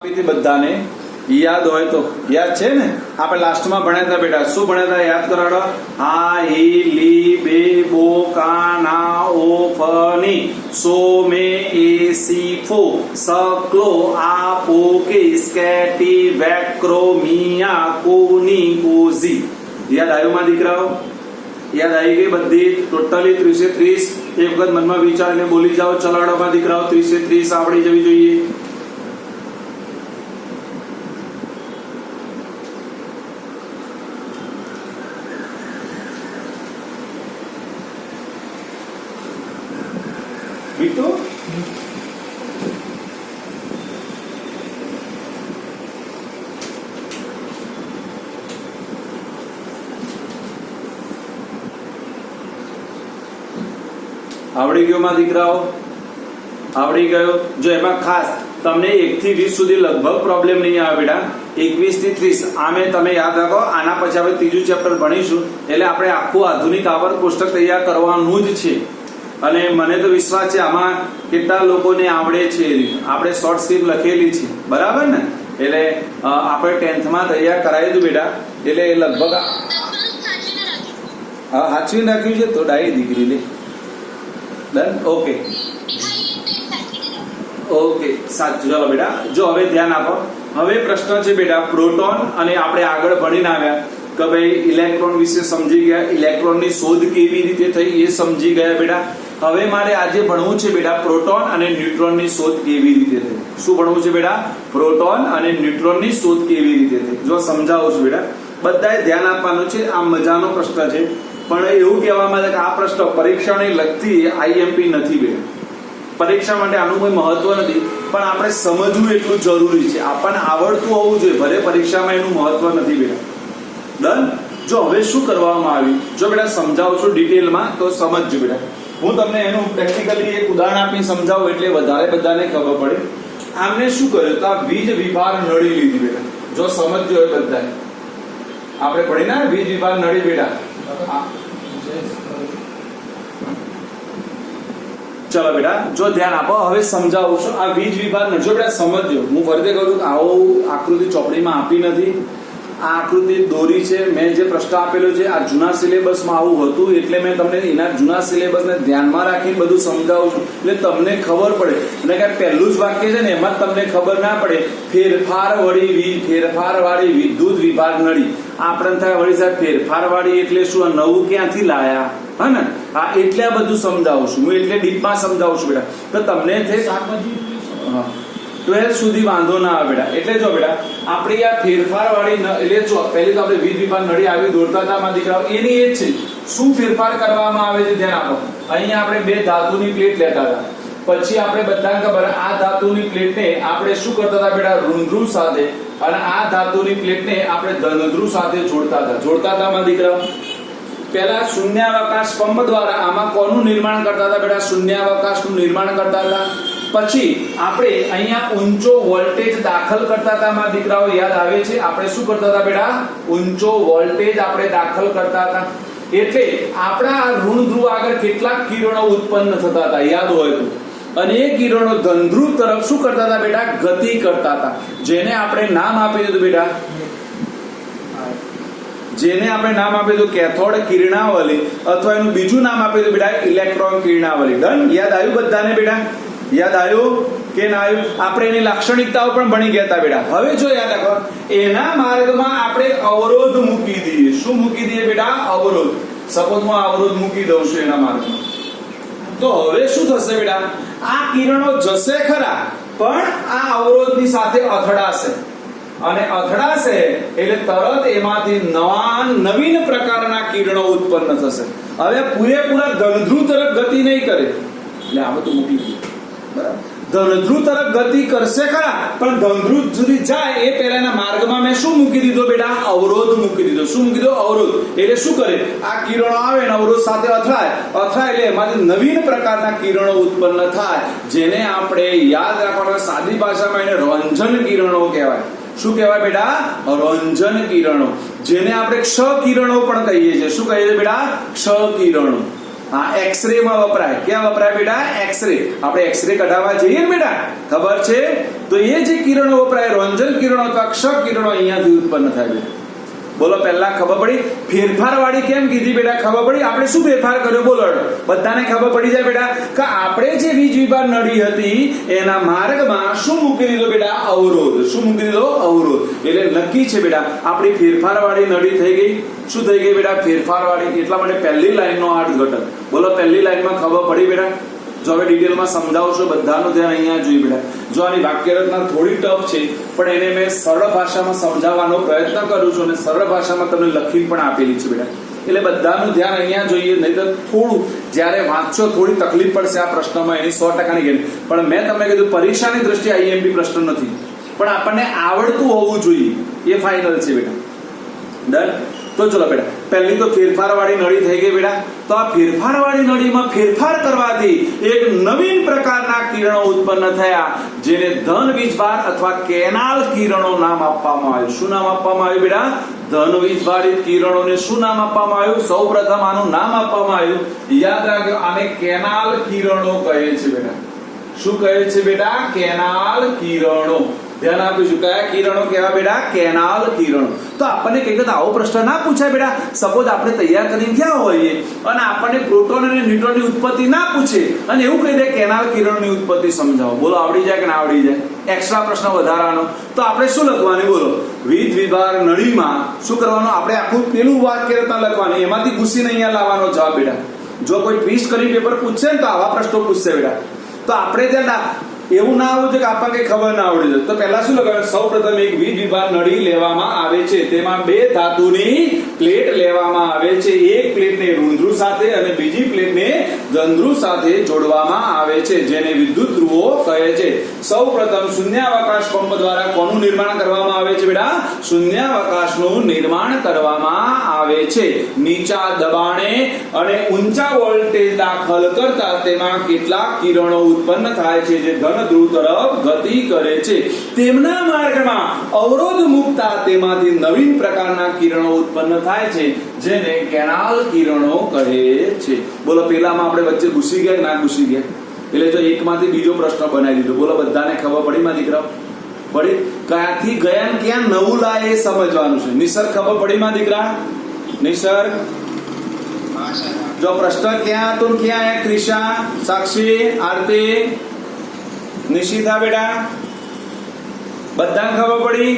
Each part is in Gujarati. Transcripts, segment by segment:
બધાને યાદ હોય તો યાદ છે ને આપણે લાસ્ટમાં ભણ્યા હતા બેટા શું ભણ્યા હતા યાદ કરાડો આ હી લી બે બો કા ના ઓ ફ ની સો મે એ સી ફો સ ક્લો આ પો કે સ્કેટી વેક્રો મિયા કોની કોઝી યાદ આવ્યું માં દીકરાઓ યાદ આવી ગઈ બધી ટોટલી 30 એક વખત મનમાં વિચારીને બોલી જાઓ ચલાડોમાં દીકરાઓ 30 આવડી જવી જોઈએ. બીટુ આવડી ગયો માં દીકરાઓ આવડી ગયો જો એમાં ખાસ તમને 1 થી 20 સુધી લગભગ પ્રોબ્લેમ નહીં આવે બેટા 21 થી 30 આમે તમે યાદ રાખો આના પછી આપણે ત્રીજું ચેપ્ટર ભણીશું એટલે આપણે આખું આધુનિક આવર્ત કોષ્ટક તૈયાર કરવાનું જ છે અને મને તો વિશ્વાસ છે આમાં કેટલા લોકોને આવડે છે આપણે શોર્ટ સ્ક્રિપ્ટ લખેલી છે બરાબર ને એટલે આપણે 10th માં તૈયાર કરાવી દીધું બેટા એટલે લગભગ હા સાચવીને રાખ્યું છે તો ડાઈ દીકરી લે ડન ઓકે ઓકે સાચું ચાલો બેટા જો હવે ધ્યાન આપો હવે પ્રશ્ન છે બેટા પ્રોટોન અને આપણે આગળ ભણીને આવ્યા કે ભાઈ ઇલેક્ટ્રોન વિશે સમજી ગયા ઇલેક્ટ્રોનની શોધ કેવી રીતે થઈ એ સમજી ગયા બેટા હવે મારે આજે ભણવું છે બેટા પ્રોટોન અને ન્યુટ્રોનની શોધ કેવી રીતે થઈ શું ભણવું છે બેટા પ્રોટોન અને ન્યુટ્રોનની શોધ કેવી રીતે થઈ જો સમજાવું છું બેટા બધાએ ધ્યાન આપવાનું છે આ મજાનો પ્રશ્ન છે પણ એવું કહેવામાં આવે કે આ પ્રશ્ન પરીક્ષાને લગતી આઈએમપી નથી બેટા પરીક્ષા માટે આનું કોઈ મહત્વ નથી પણ આપણે સમજવું એટલું જરૂરી છે આપણને આવડતું હોવું જોઈએ ભલે પરીક્ષામાં એનું મહત્વ નથી બેટા ડન જો હવે શું કરવામાં આવ્યું જો બેટા સમજાવું છું ડિટેલમાં તો સમજજો બેટા હું તમને એનું પ્રેક્ટિકલી એક ઉદાહરણ આપી સમજાવું એટલે વધારે બધાને ખબર પડે આમને શું કર્યું તો આ વીજ વિભાર નળી લીધી બેટા જો સમજજો એ બધાને આપણે ભણી ના વીજ વિભાર નળી બેટા ચલો બેટા જો ધ્યાન આપો હવે સમજાવું છું આ વીજ વિભાર જો બેટા સમજજો હું ફરીથી કહું છું આવો આકૃતિ ચોપડીમાં આપી નથી આ આકૃતિ દોરી છે મેં જે પ્રશ્ન આપેલો છે આ જૂના સિલેબસમાં આવું હતું એટલે મેં તમને એના જૂના સિલેબસને ધ્યાનમાં રાખીને બધું સમજાવું છું એટલે તમને ખબર પડે અને કે પહેલું જ વાક્ય છે ને એમાં તમને ખબર ના પડે ફેરફાર વાળી વિદ્યુત વિભાર નળી આપણને થાય વળી સાહેબ ફેરફાર વાળી એટલે શું નવું ક્યાંથી લાયા હા ને આ એટલે આ બધું સમજાવું છું હું એટલે ડીપમાં સમજાવું છું બેટા તો તમને 12 સુધી વાંધો ના આવે બેટા એટલે જો બેટા આપણી આ ફેરફાર વાળી એટલે જો પહેલી તો આપણે વીજ વિભાર નળી આવી દોરતા હતા માં દીકરાઓ એની એ જ છે શું ફેરફાર કરવામાં આવે છે ધ્યાન આપો અહીંયા આપણે બે ધાતુની પ્લેટ લેતા હતા પછી આપણે બધાને ખબર આ ધાતુની પ્લેટને આપણે શું કરતા હતા બેટા ઋણધ્રુવ સાથે અને આ ધાતુની પ્લેટને આપણે ધનધ્રુવ સાથે જોડતા હતા માં દીકરાઓ પહેલા શૂન્યાવકાશ પંપ દ્વારા આમાં કોનું નિર્માણ કરતા હતા બેટા શૂન્યાવકાશનું નિર્માણ કરતા હતા પછી આપણે અહીંયા ઊંચો વોલ્ટેજ દાખલ કરતા હતા માં દીકરાઓ યાદ આવે છે આપણે શું કરતા હતા બેટા ઊંચો વોલ્ટેજ આપણે દાખલ કરતા હતા એટલે આપણા ઋણ ધ્રુવ આગળ કેટલાક કિરણો ઉત્પન્ન થતા હતા યાદ હોય તો અને એ કિરણો ધનધ્રુવ તરફ શું કરતા હતા બેટા ગતિ કરતા હતા જેને આપણે નામ આપી દીધું બેટા કેથોડ કિરણાવલી અથવા એનું બીજું નામ આપી દીધું બેટા ઇલેક્ટ્રોન કિરણાવલી ડન યાદ આવ્યું બધાને બેટા યાદ આવ્યું કે ના આવ્યું આપણે એની લાક્ષણિકતાઓ પણ ભણી ગયા હતા બેટા હવે જો યાદ રાખો એના માર્ગમાં આપણે અવરોધ મૂકી દઈએ શું મૂકી દઈએ બેટા અવરોધ સપોઝ હું અવરોધ મૂકી દઉં છું એના માર્ગમાં તો હવે શું થશે બેટા આ કિરણો જશે ખરા પણ આ અવરોધની સાથે અથડાશે અને અથડાશે એટલે તરત એમાંથી નવીન પ્રકારના કિરણો ઉત્પન્ન થશે હવે પૂરેપૂરા ધનધ્રુવ તરફ ગતિ નહીં કરે એટલે આ બધું મૂકી દઈએ બરાબર ધનધ્રુવ તરફ ગતિ કરશે ખરા પણ ધનધ્રુવ સુધી જાય એ પહેલાના માર્ગમાં મેં શું મૂકી દીધો બેટા અવરોધ મૂકી દીધો શું મૂકી દીધો અવરોધ એટલે શું કરે આ કિરણો આવે ને અવરોધ સાથે અથડાય એટલે એમાંથી નવીન પ્રકારના કિરણો ઉત્પન્ન થાય જેને આપણે યાદ રાખવાના સાદી ભાષામાં એને રંજન કિરણો કહેવાય શું કહેવાય બેટા રંજન કિરણો જેને આપણે ક્ષ કિરણો પણ કહીએ છીએ શું કહીએ છીએ બેટા ક્ષ કિરણો હા, એક્સરે માં વપરાય. ક્યાં વપરાય બેટા? એક્સરે. આપણે એક્સરે કઢાવવા જઈએ ને બેટા, ખબર છે? તો એ જે કિરણો વપરાય, રોંજન કિરણો અથવા ક્ષ કિરણો અહીંયાથી ઉત્પન્ન થાય બેટા. બોલો, પહેલા ખબર પડી? ફેરફાર વાળી કેમ કીધી બેટા? ખબર પડી? આપણે શું ફેરફાર કર્યો? બોલો, બધાને ખબર પડી જાય બેટા કે આપણે જે વીજ વિભાર નળી હતી એના માર્ગમાં શું મૂકી દીધો બેટા? અવરોધ. શું મૂકી દીધો? અવરોધ. એટલે નક્કી છે બેટા આપણી ફેરફાર વાળી નળી થઈ ગઈ. શું થઈ ગઈ બેટા? ફેરફાર વાળી. એટલા માટે પહેલી લાઈનનો અર્થઘટન. બોલો, પહેલી લાઈનમાં ખબર પડી બેટા? જો હવે ડિટેલમાં સમજાવશો, બધાનું ધ્યાન અહીંયા જોઈએ બેટા. જો આની વાક્યરચના થોડી ટફ છે, પણ એને મેં સરળ ભાષામાં સમજાવવાનો પ્રયત્ન કરું છું અને સરળ ભાષામાં તમને લખી પણ આપેલી છે બેટા. એટલે બધાનું ધ્યાન અહીંયા જોઈએ, નહીં તો થોડું જ્યારે વાંચશો થોડી તકલીફ પડશે આ પ્રશ્નમાં, એની 100%ની ગેરંટી. પણ મેં તમને કીધું પરીક્ષાની દ્રષ્ટિએ આઈએમપી પ્રશ્ન નથી, પણ આપણને આવડતું હોવું જોઈએ, એ ફાઇનલ છે બેટા. ડન. તો ચલો બેટા, પહેલી તો ફેરફાર વાળી નળી થઈ ગઈ બેટા. તો આ ફેરફાર વાળી નળીમાં ફેરફાર કરવાથી એક નવીન પ્રકારના કિરણો ઉત્પન્ન થયા, જેને ધન વીજભાર અથવા કેનાલ કિરણો નામ આપવામાં આવ્યું. શું નામ આપવામાં આવ્યું બેટા? ધન વીજભારિત કિરણોને શું નામ આપવામાં આવ્યું? સૌપ્રથમ આનું નામ આપવામાં આવ્યું, યાદ રાખજો, આને કેનાલ કિરણો કહે છે બેટા. શું કહે છે બેટા? કેનાલ કિરણો. ધ્યાન આપીશું, કયા કિરણો કહેવાય બેટા? કેનાલ કિરણો. તો આપણને કઈ વખત આવો પ્રશ્ન ના પૂછાય બેટા. સપોઝ આપણે તૈયાર કરીને ગયા હોઈએ અને આપણને પ્રોટોન અને ન્યુટ્રોનની ઉત્પત્તિ ના પૂછે અને એવું કહી દે કેનાલ કિરણોની ઉત્પત્તિ સમજાવો. બોલો, આવડી જાય કે ના આવડી જાય? એક્સ્ટ્રા પ્રશ્ન વધારાનો. તો આપણે શું લખવાની? બોલો, વીજ વિભાર નળીમાં શું કરવાનું? આપણે આખું પેલું વાક્યરચના લખવાની, એમાંથી ઘૂસીને અહીંયા લાવવાનો જવાબ બેટા. જો કોઈ ટ્વિસ્ટ કરી પેપર પૂછશે ને તો આવા પ્રશ્નો પૂછશે બેટા. તો આપણે ત્યાં એવું ના આવવું જોઈએ કે આપણને કઈ ખબર ના આવડી જાય. તો પહેલા શું લગાવે? સૌપ્રથમ એક વીજ વિભાર નળી લેવામાં આવે છે, તેમાં બે ધાતુની પ્લેટ લેવામાં આવે છે. એક પ્લેટને ઋણધ્રુવ સાથે અને બીજી પ્લેટને ધનધ્રુવ સાથે જોડવામાં આવે છે, જેને વિદ્યુત ધ્રુવો કહે છે. સૌપ્રથમ શૂન્યાવકાશ પંપ દ્વારા કોનું નિર્માણ કરવામાં આવે છે બેટા? શૂન્યાવકાશનું નિર્માણ કરવામાં આવે છે. નીચા દબાણે અને ઊંચા વોલ્ટેજ દાખલ કરતા તેમાં કેટલાક કિરણો ઉત્પન્ન થાય છે, જે ધન ધ્રુવ તરફ ગતિ કરે છે. તેમના માર્ગમાં અવરોધ મૂકતા તેમાંથી નવીન પ્રકારના કિરણો ઉત્પન્ન થાય છે, જેને કેનાલ કિરણો કહે છે. બોલો, પેલામાં આપણે વચ્ચે ઘૂસી ગયા કે ના ઘૂસી ગયા? એટલે જો એકમાંથી બીજો પ્રશ્ન બનાવી દીધો. બોલો, બધાને ખબર પડી માં દીકરાઓ? પડી? ક્યાંથી ગયા ને ક્યાં નવું લાય એ સમજવાનું છે. નિસર્ગ ખબર પડી માં દીકરા? નિસર્ગ જો પ્રશ્ન ક્યાં હતો ક્યાં આયા? ક્રિશા, સાક્ષી, આરતી, નિશિતા બેટા, બધાને ખબર પડી?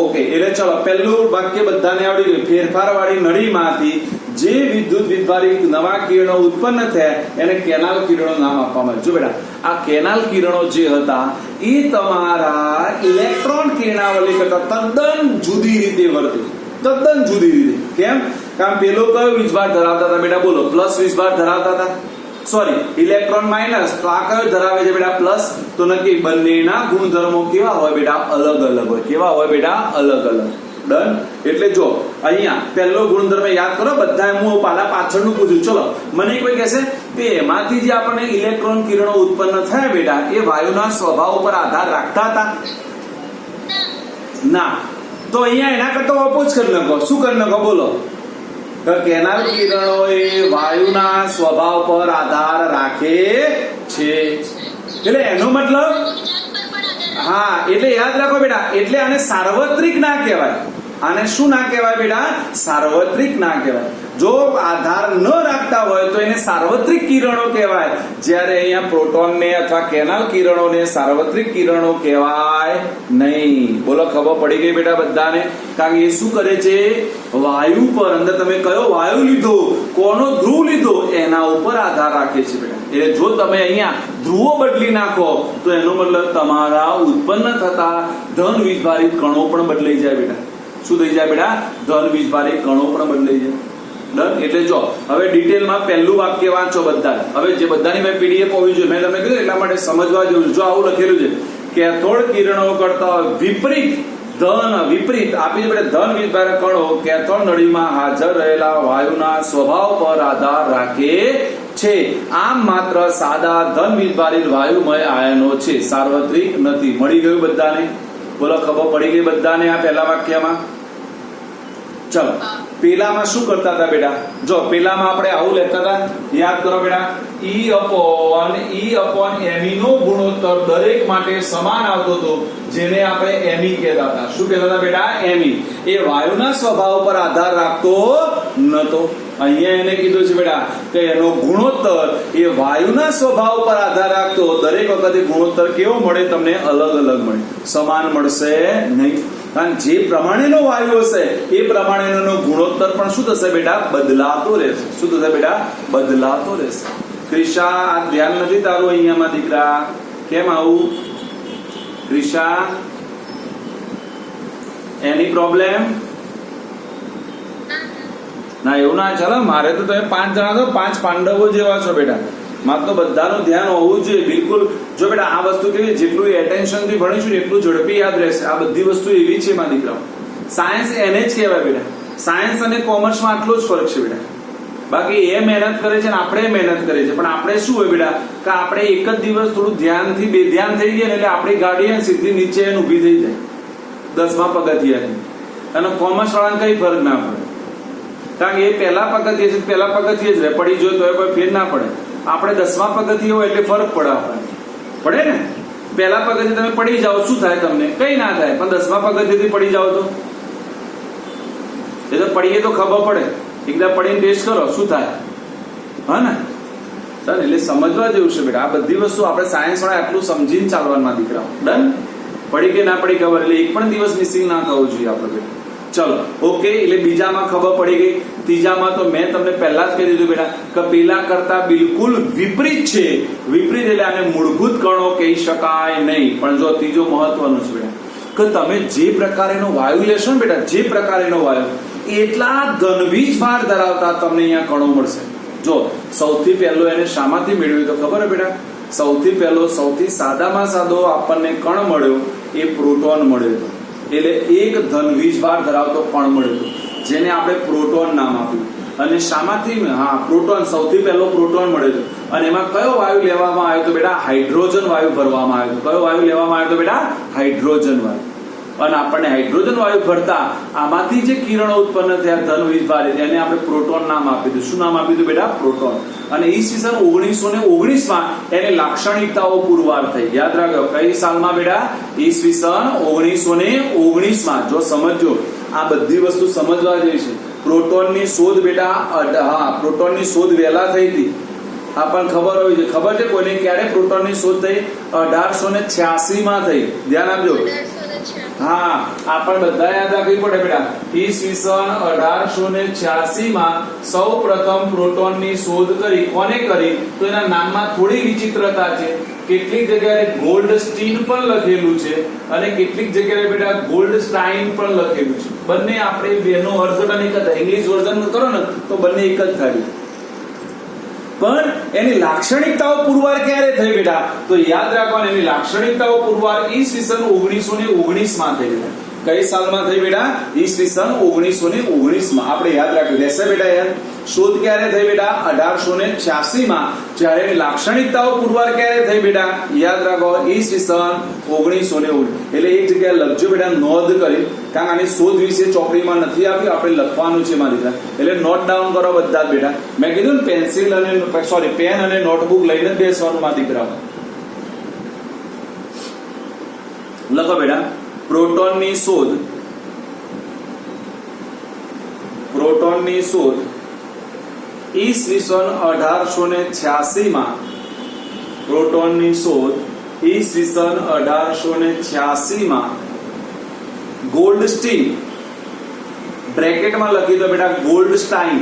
ઓકે. એટલે ચલો, પહેલું વાક્ય બધાને આવડી ગયું. ફેરફાર વાળી નળીમાંથી જે વિદ્યુત વિભારિત નવા કિરણો ઉત્પન્ન થયા એને કેનાલ કિરણો નામ આપવામાં આવ્યું. જો બેટા, આ કેનાલ કિરણો જે હતા એ તમારા ઇલેક્ટ્રોન કિરણાવલી કરતા તદ્દન જુદી રીતે વર્તે. તદ્દન જુદી રીતે. કેમ? કારણ પેલો કયો વીજભાર ધરાવતા હતા બેટા? બોલો, પ્લસ વીજભાર ધરાવતા હતા. Sorry, electron minus. તો આ કયો ધરાવે છે બેટા? પ્લસ. તો નક્કી બંનેના ગુણધર્મો કેવા હોય બેટા? અલગ અલગ હોય. કેવા હોય બેટા? અલગ અલગ. ડન. એટલે જો અહીંયા પહેલો ગુણધર્મ યાદ કરો બધા. હું પાછળનું પૂછું. ચલો, મને કોઈ કહેશે કે એમાંથી જે આપણને ઇલેક્ટ્રોન કિરણો ઉત્પન્ન થયા બેટા એ વાયુના સ્વભાવ ઉપર આધાર રાખતા હતા? ના. તો અહીંયા એના કરતા ઓપોઝ કરી નાખો. શું કરી નાખો? બોલો, કેનાલ કિરણો એ વાયુના સ્વભાવ પર આધાર રાખે છે. એટલે એનો મતલબ, હા, એટલે યાદ રાખો બેટા, એટલે આને સાર્વત્રિક ના કહેવાય. આને શું ના કહેવાય બેટા? સાર્વત્રિક ના કહેવાય. જો આધાર ન રાખતા હોય તો એને સાર્વત્રિક કિરણો કહેવાય. જ્યારે અહીંયા પ્રોટોનને અથવા કેનાલ કિરણોને સાર્વત્રિક કિરણો કહેવાય નહીં. બોલો, ખબર પડી ગઈ બેટા બધાને? કારણ કે એ શું કરે છે? વાયુ પર, અંદર તમે કયો વાયુ લીધો, કોનો ધ્રુવ લીધો, એના ઉપર આધાર રાખે છે બેટા. એટલે જો તમે અહીંયા ધ્રુવો બદલી નાખો તો એનો મતલબ તમારા ઉત્પન્ન થતા ધન વીજભારિત કણો પણ બદલાઈ જાય બેટા. શું થઈ જાય બેટા? ધન વીજભારિત કણો પણ બદલાઈ જાય. ડન. એટલે જો હવે ડિટેલમાં પહેલું વાક્ય વાંચો બધા. હવે જે બધાની મેં પીડીએફ હોવી જોઈએ, મેં તમને કીધું એટલા માટે સમજવા જેવું. જો આવું લખેલું છે, કેથોડ કિરણો કરતા વિપરીત વિપરીત આપી છે ધન વીજભારિત કણો કેથોડ નળીમાં હાજર રહેલા વાયુના સ્વભાવ પર આધાર રાખે છે. આમ માત્ર સાદા ધન વીજભારિત વાયુમય આયનો છે, સાર્વત્રિક નથી. મળી ગયું બધાને? બોલો, ખબર પડી ગઈ બધાને આ પહેલા વાક્યમાં? ચલો પેલામાં શું કરતા હતા બેટા? જો પેલામાં આપણે આવું લેતા હતા, યાદ કરો બેટા, E upon me નો ગુણોત્તર દરેક માટે સમાન આવતો હતો, જેને આપણે me કહેતા હતા. શું કહેતા હતા બેટા? me. એ વાયુના સ્વભાવ પર આધાર રાખતો નતો. અહીંયા એને કીધું છે બેટા કે એનો ગુણોત્તર એ વાયુના સ્વભાવ પર આધાર રાખતો. દરેક વખતે ગુણોત્તર કેવો મળે? તમને અલગ અલગ મળે, સમાન મળશે નહીં. કારણ જે પ્રમાણેનો વાયુ હશે એ પ્રમાણેનો ગુણોત્તર પણ શું થશે બેટા? બદલાતો રહેશે. શું થશે બેટા? બદલાતો રહેશે. ક્રિશા, આ ધ્યાન નથી તારું અહીંયામાં દીકરા? કેમ આવું ક્રિશા? એની પ્રોબ્લેમ? ના એવું ના ચાલે. મારે તો તમે 5 જણા તો 5 પાંડવો જેવા છો બેટા. મારે તો બધાનું ધ્યાન હોવું જોઈએ બિલકુલ. જો બેટા આ વસ્તુ કેવી, જેટલું એટેન્શન થી ભણીશું એટલું ઝડપી યાદ રહેશે. આ બધી વસ્તુ એવી છે મારા દીકરાઓ. સાયન્સ એને જ કહેવાય બેટા. સાયન્સ અને કોમર્સમાં આટલો જ ફરક છે બેટા. બાકી એ મહેનત કરે છે ને આપણે મહેનત કરીએ છીએ, પણ આપણે શું હોય બેટા કે આપણે એક જ દિવસ થોડું ધ્યાનથી બેધ્યાન થઈ ગયા ને એટલે આપણી ગાડી સીધી નીચે ઊભી થઈ જાય 10મા પગથિયાથી. અને કોમર્સ વાળાને કઈ ફરક ના પડે, કારણ કે એ પહેલા પગથિયે છે, પહેલા પગથિયે જ રહે. પડી જોઈએ તો એ કોઈ ફેર ના પડે. આપણે 10મા પગથિયે હોય એટલે ફરક પડે. આપણને પડે ને. પહેલા પગથિયે તમે પડી જાઓ શું થાય? તમને કઈ ના થાય. પણ 10મા પગથિયેથી પડી જાઓ તો એ તો પડીએ તો ખબર પડે. એકદમ પડીને ટેસ્ટ કરો શું થાય. હા ને સર, એટલે સમજવા જેવું છે બેટા. આ બધી વસ્તુ આપણે સાયન્સ વાળા આટલું સમજીને ચાલવાના દીકરાઓ. ડન? પડી કે ના પડી ખબર, એટલે એક પણ દિવસ મિસિંગ ના થવું જોઈએ આપણે બેટા. ચલો ઓકે. એટલે બીજામાં ખબર પડી ગઈ. ત્રીજામાં તો મેં તમને પહેલા જ કહી દીધું બેટા કે પેલા કરતા બિલકુલ વિપરીત છે. વિપરીત એટલે આને મૂળભૂત કણો કહી શકાય નહીં. પણ જો ત્રીજો મહત્વનો છે બેટા કે તમે જે પ્રકારેનો વાયુ લેશો ને બેટા, જે પ્રકારેનો વાયુ એટલા ઘનવીજ ભાર ધરાવતા તમને અહીંયા કણો મળશે. જો સૌથી પહેલો એને શામાંથી મેળવ્યું તો ખબર હે બેટા? સૌથી પહેલો, સૌથી સાદામાં સાદો આપણને કણ મળ્યો એ પ્રોટોન મળ્યો હતો. એટલે એક ધનવીજ ભાર ધરાવતો કણ મળ્યો હતો, જેને આપણે પ્રોટોન નામ આપ્યું. અને શામાંથી? હા, પ્રોટોન. સૌથી પહેલો પ્રોટોન મળ્યો હતો. અને એમાં કયો વાયુ લેવામાં આવ્યો તો બેટા? હાઇડ્રોજન વાયુ ભરવામાં આવ્યો હતો. કયો વાયુ લેવામાં આવ્યો તો બેટા? હાઇડ્રોજન વાયુ. અને આપણને હાઇડ્રોજન વાયુ ભરતા આમાંથી જે કિરણો ઉત્પન્ન થયા ધનવીજ ભાર, એને આપણે પ્રોટોન નામ આપી દીધું. શું નામ આપી દીધું બેટા? પ્રોટોન. અને ઈસવીસન 1919માં એની લાક્ષણિકતાઓ પુરવાર થઈ. યાદ રાખજો કઈ સાલમાં બેટા? ઈસવીસન 1919માં. જો સમજો, આ બધી વસ્તુ સમજવા જેવી છે. પ્રોટોનની શોધ બેટા, હા, પ્રોટોનની શોધ વહેલા થઈ હતી. આપણને ખબર હોય છે. ખબર છે કોઈને ક્યારે પ્રોટોનની શોધ થઈ? 1886માં થઈ. ધ્યાન આપજો. હા, આપણને બધા યાદ રાખવી પડે બેટા. ઈસવીસન 1886માં સૌ પ્રથમ પ્રોટોનની શોધ કરી. કોને કરી? તો એના નામમાં થોડી વિચિત્રતા છે. કેટલીક જગ્યાએ ગોલ્ડ સ્ટીન પણ લખેલું છે અને કેટલીક જગ્યાએ બેટા ગોલ્ડ સ્ટાઇન પણ લખેલું છે. બંને આપણે બેનો અર્થઘટન એક જ થાય. ઇંગ્લિશ વર્ઝન કરો ને તો બંને એક જ થાય. પણ એની લાક્ષણિકતાઓ પુરવાર ક્યારે થઈ બેટા? તો યાદ રાખવાનું, એની લાક્ષણિકતાઓ પુરવાર ઈસવીસન 1919માં થઈ બેટા. કઈ સાલમાં થઈ બેટા? ઈસવીસન 1919માં. આપણે યાદ રાખી દેશે બેટા. યાર શોધ ક્યારે થઈ બેટા? 1886માં. જ્યારે એની લાક્ષણિકતાઓ પુરવાર ક્યારે થઈ બેટા? યાદ રાખો, ઈસવીસન 1919. એટલે એક જગ્યાએ લખજો બેટા, નોંધ કરી. કારણ આની શોધ વિશે ચોપડીમાં નથી આપ્યું, આપણે લખવાનું છે મારી દીકરા. એટલે નોટ ડાઉન કરો બધા બેટા. મેં કીધું ને પેન્સિલ અને પેન અને નોટબુક લઈને જ બેસવાનું મારા દીકરા. લખો બેટા, પ્રોટોનની શોધ. પ્રોટોનની શોધ ઈસવીસન 1886માં. પ્રોટોનની શોધ ઈસવીસન 1886માં. ગોલ્ડસ્ટીન, બ્રેકેટમાં લખી દો બેટા ગોલ્ડસ્ટાઇન.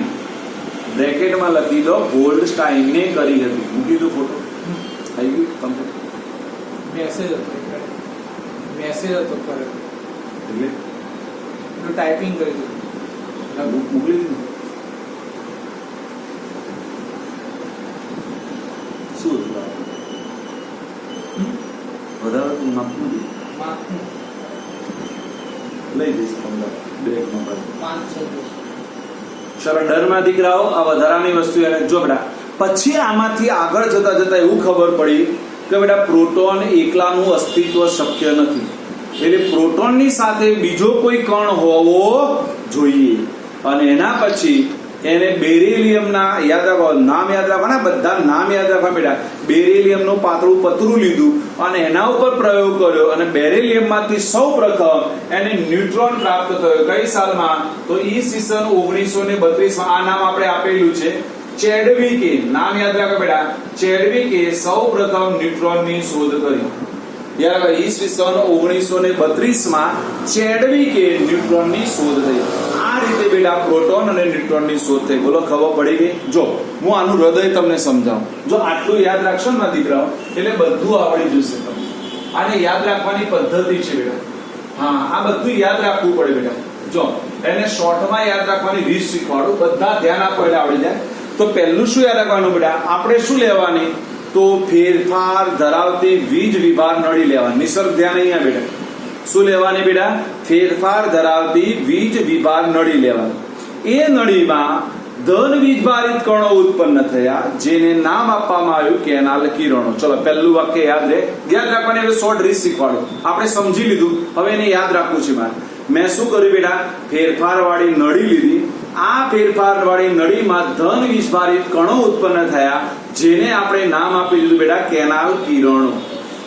બ્રેકેટમાં લખી દો ગોલ્ડસ્ટાઇનને કરી હતી. મૂકી દો ફોટો. આવી ગયું કમ્પ્લીટ. મેસેજ હતો પર એટલે ટાઈપિંગ કરી દીધું, મોકલી દીધું. શું વધારે નાખવું લઈ જઈશ 15 ડરમાં દીકરાઓ આ વધારાની વસ્તુ એને જો બેટા. પછી આમાંથી આગળ જતા જતા એવું ખબર પડી કે બેટા પ્રોટોન એકલાનું અસ્તિત્વ શક્ય નથી. એટલે પ્રોટોનની સાથે બીજો કોઈ કણ હોવો જોઈએ. અને એના પછી એને બેરિલિયમના યાદ રાખો, નામ યાદ રાખવાના, બધા નામ યાદ રાખવા બેટા. બેરિલિયમનું પાતળું પતરું લીધું અને એના ઉપર પ્રયોગ કર્યો અને બેરિલિયમમાંથી સૌપ્રથમ એને ન્યુટ્રોન પ્રાપ્ત થયો. કઈ સાલમાં? તો ઈસવીસન 1932 માં. આ નામ આપણે આપેલું છે ચેડવિકે. નામ યાદ રાખો બેટા. ચેડવિકે સૌપ્રથમ ન્યુટ્રોનની શોધ કરી. યાદ રાખો, ઈસવીસન 1932 માં ચેડવિકે ન્યુટ્રોનની શોધ થઈ. આ રીતે બેટા પ્રોટોન અને ન્યુટ્રોનની શોધ થઈ. બોલો, ખબર પડી ગઈ? જો હું આનું હૃદય તમને સમજાવું. જો આટલું યાદ રાખશો ને દીકરાઓ, એટલે બધું આવડી જશે તમને. આને યાદ રાખવાની પદ્ધતિ છે બેટા. હા, આ બધું યાદ રાખવું પડે બેટા. જો એને શોર્ટમાં યાદ રાખવાની રીત શીખવાડું, બધા ધ્યાન આપો એટલે આવડી જાય. તો પહેલું શું યાદ રાખવાનું બેટા? આપણે શું લેવાની? તો ફેરફાર ધરાવતી વીજ વિભાર નળી લેવાની. નિસર્ગ ધ્યાન અહીંયા બેટા. શું લેવાની બેટા? ફેરફાર ધરાવતી વીજ વિભાર નળી લેવાની. એ નળીમાં ધન વીજભારિત કણો ઉત્પન્ન થયા, જેને નામ આપવામાં આવ્યું કેનાલ કિરણો. ચલો, પહેલું વાક્ય યાદ રાખવાની. હવે શોર્ટ રીત શીખવાડો. આપણે સમજી લીધું, હવે એને યાદ રાખવું છે મારે. મેં શું કર્યું બેટા? ફેરફાર વાળી નળી લીધી. આ ફેરફાર વાળી નળીમાં ધન વીજભારિત કણો ઉત્પન્ન થયા, જેને આપણે નામ આપી દીધું બેટા કેનાલ કિરણો.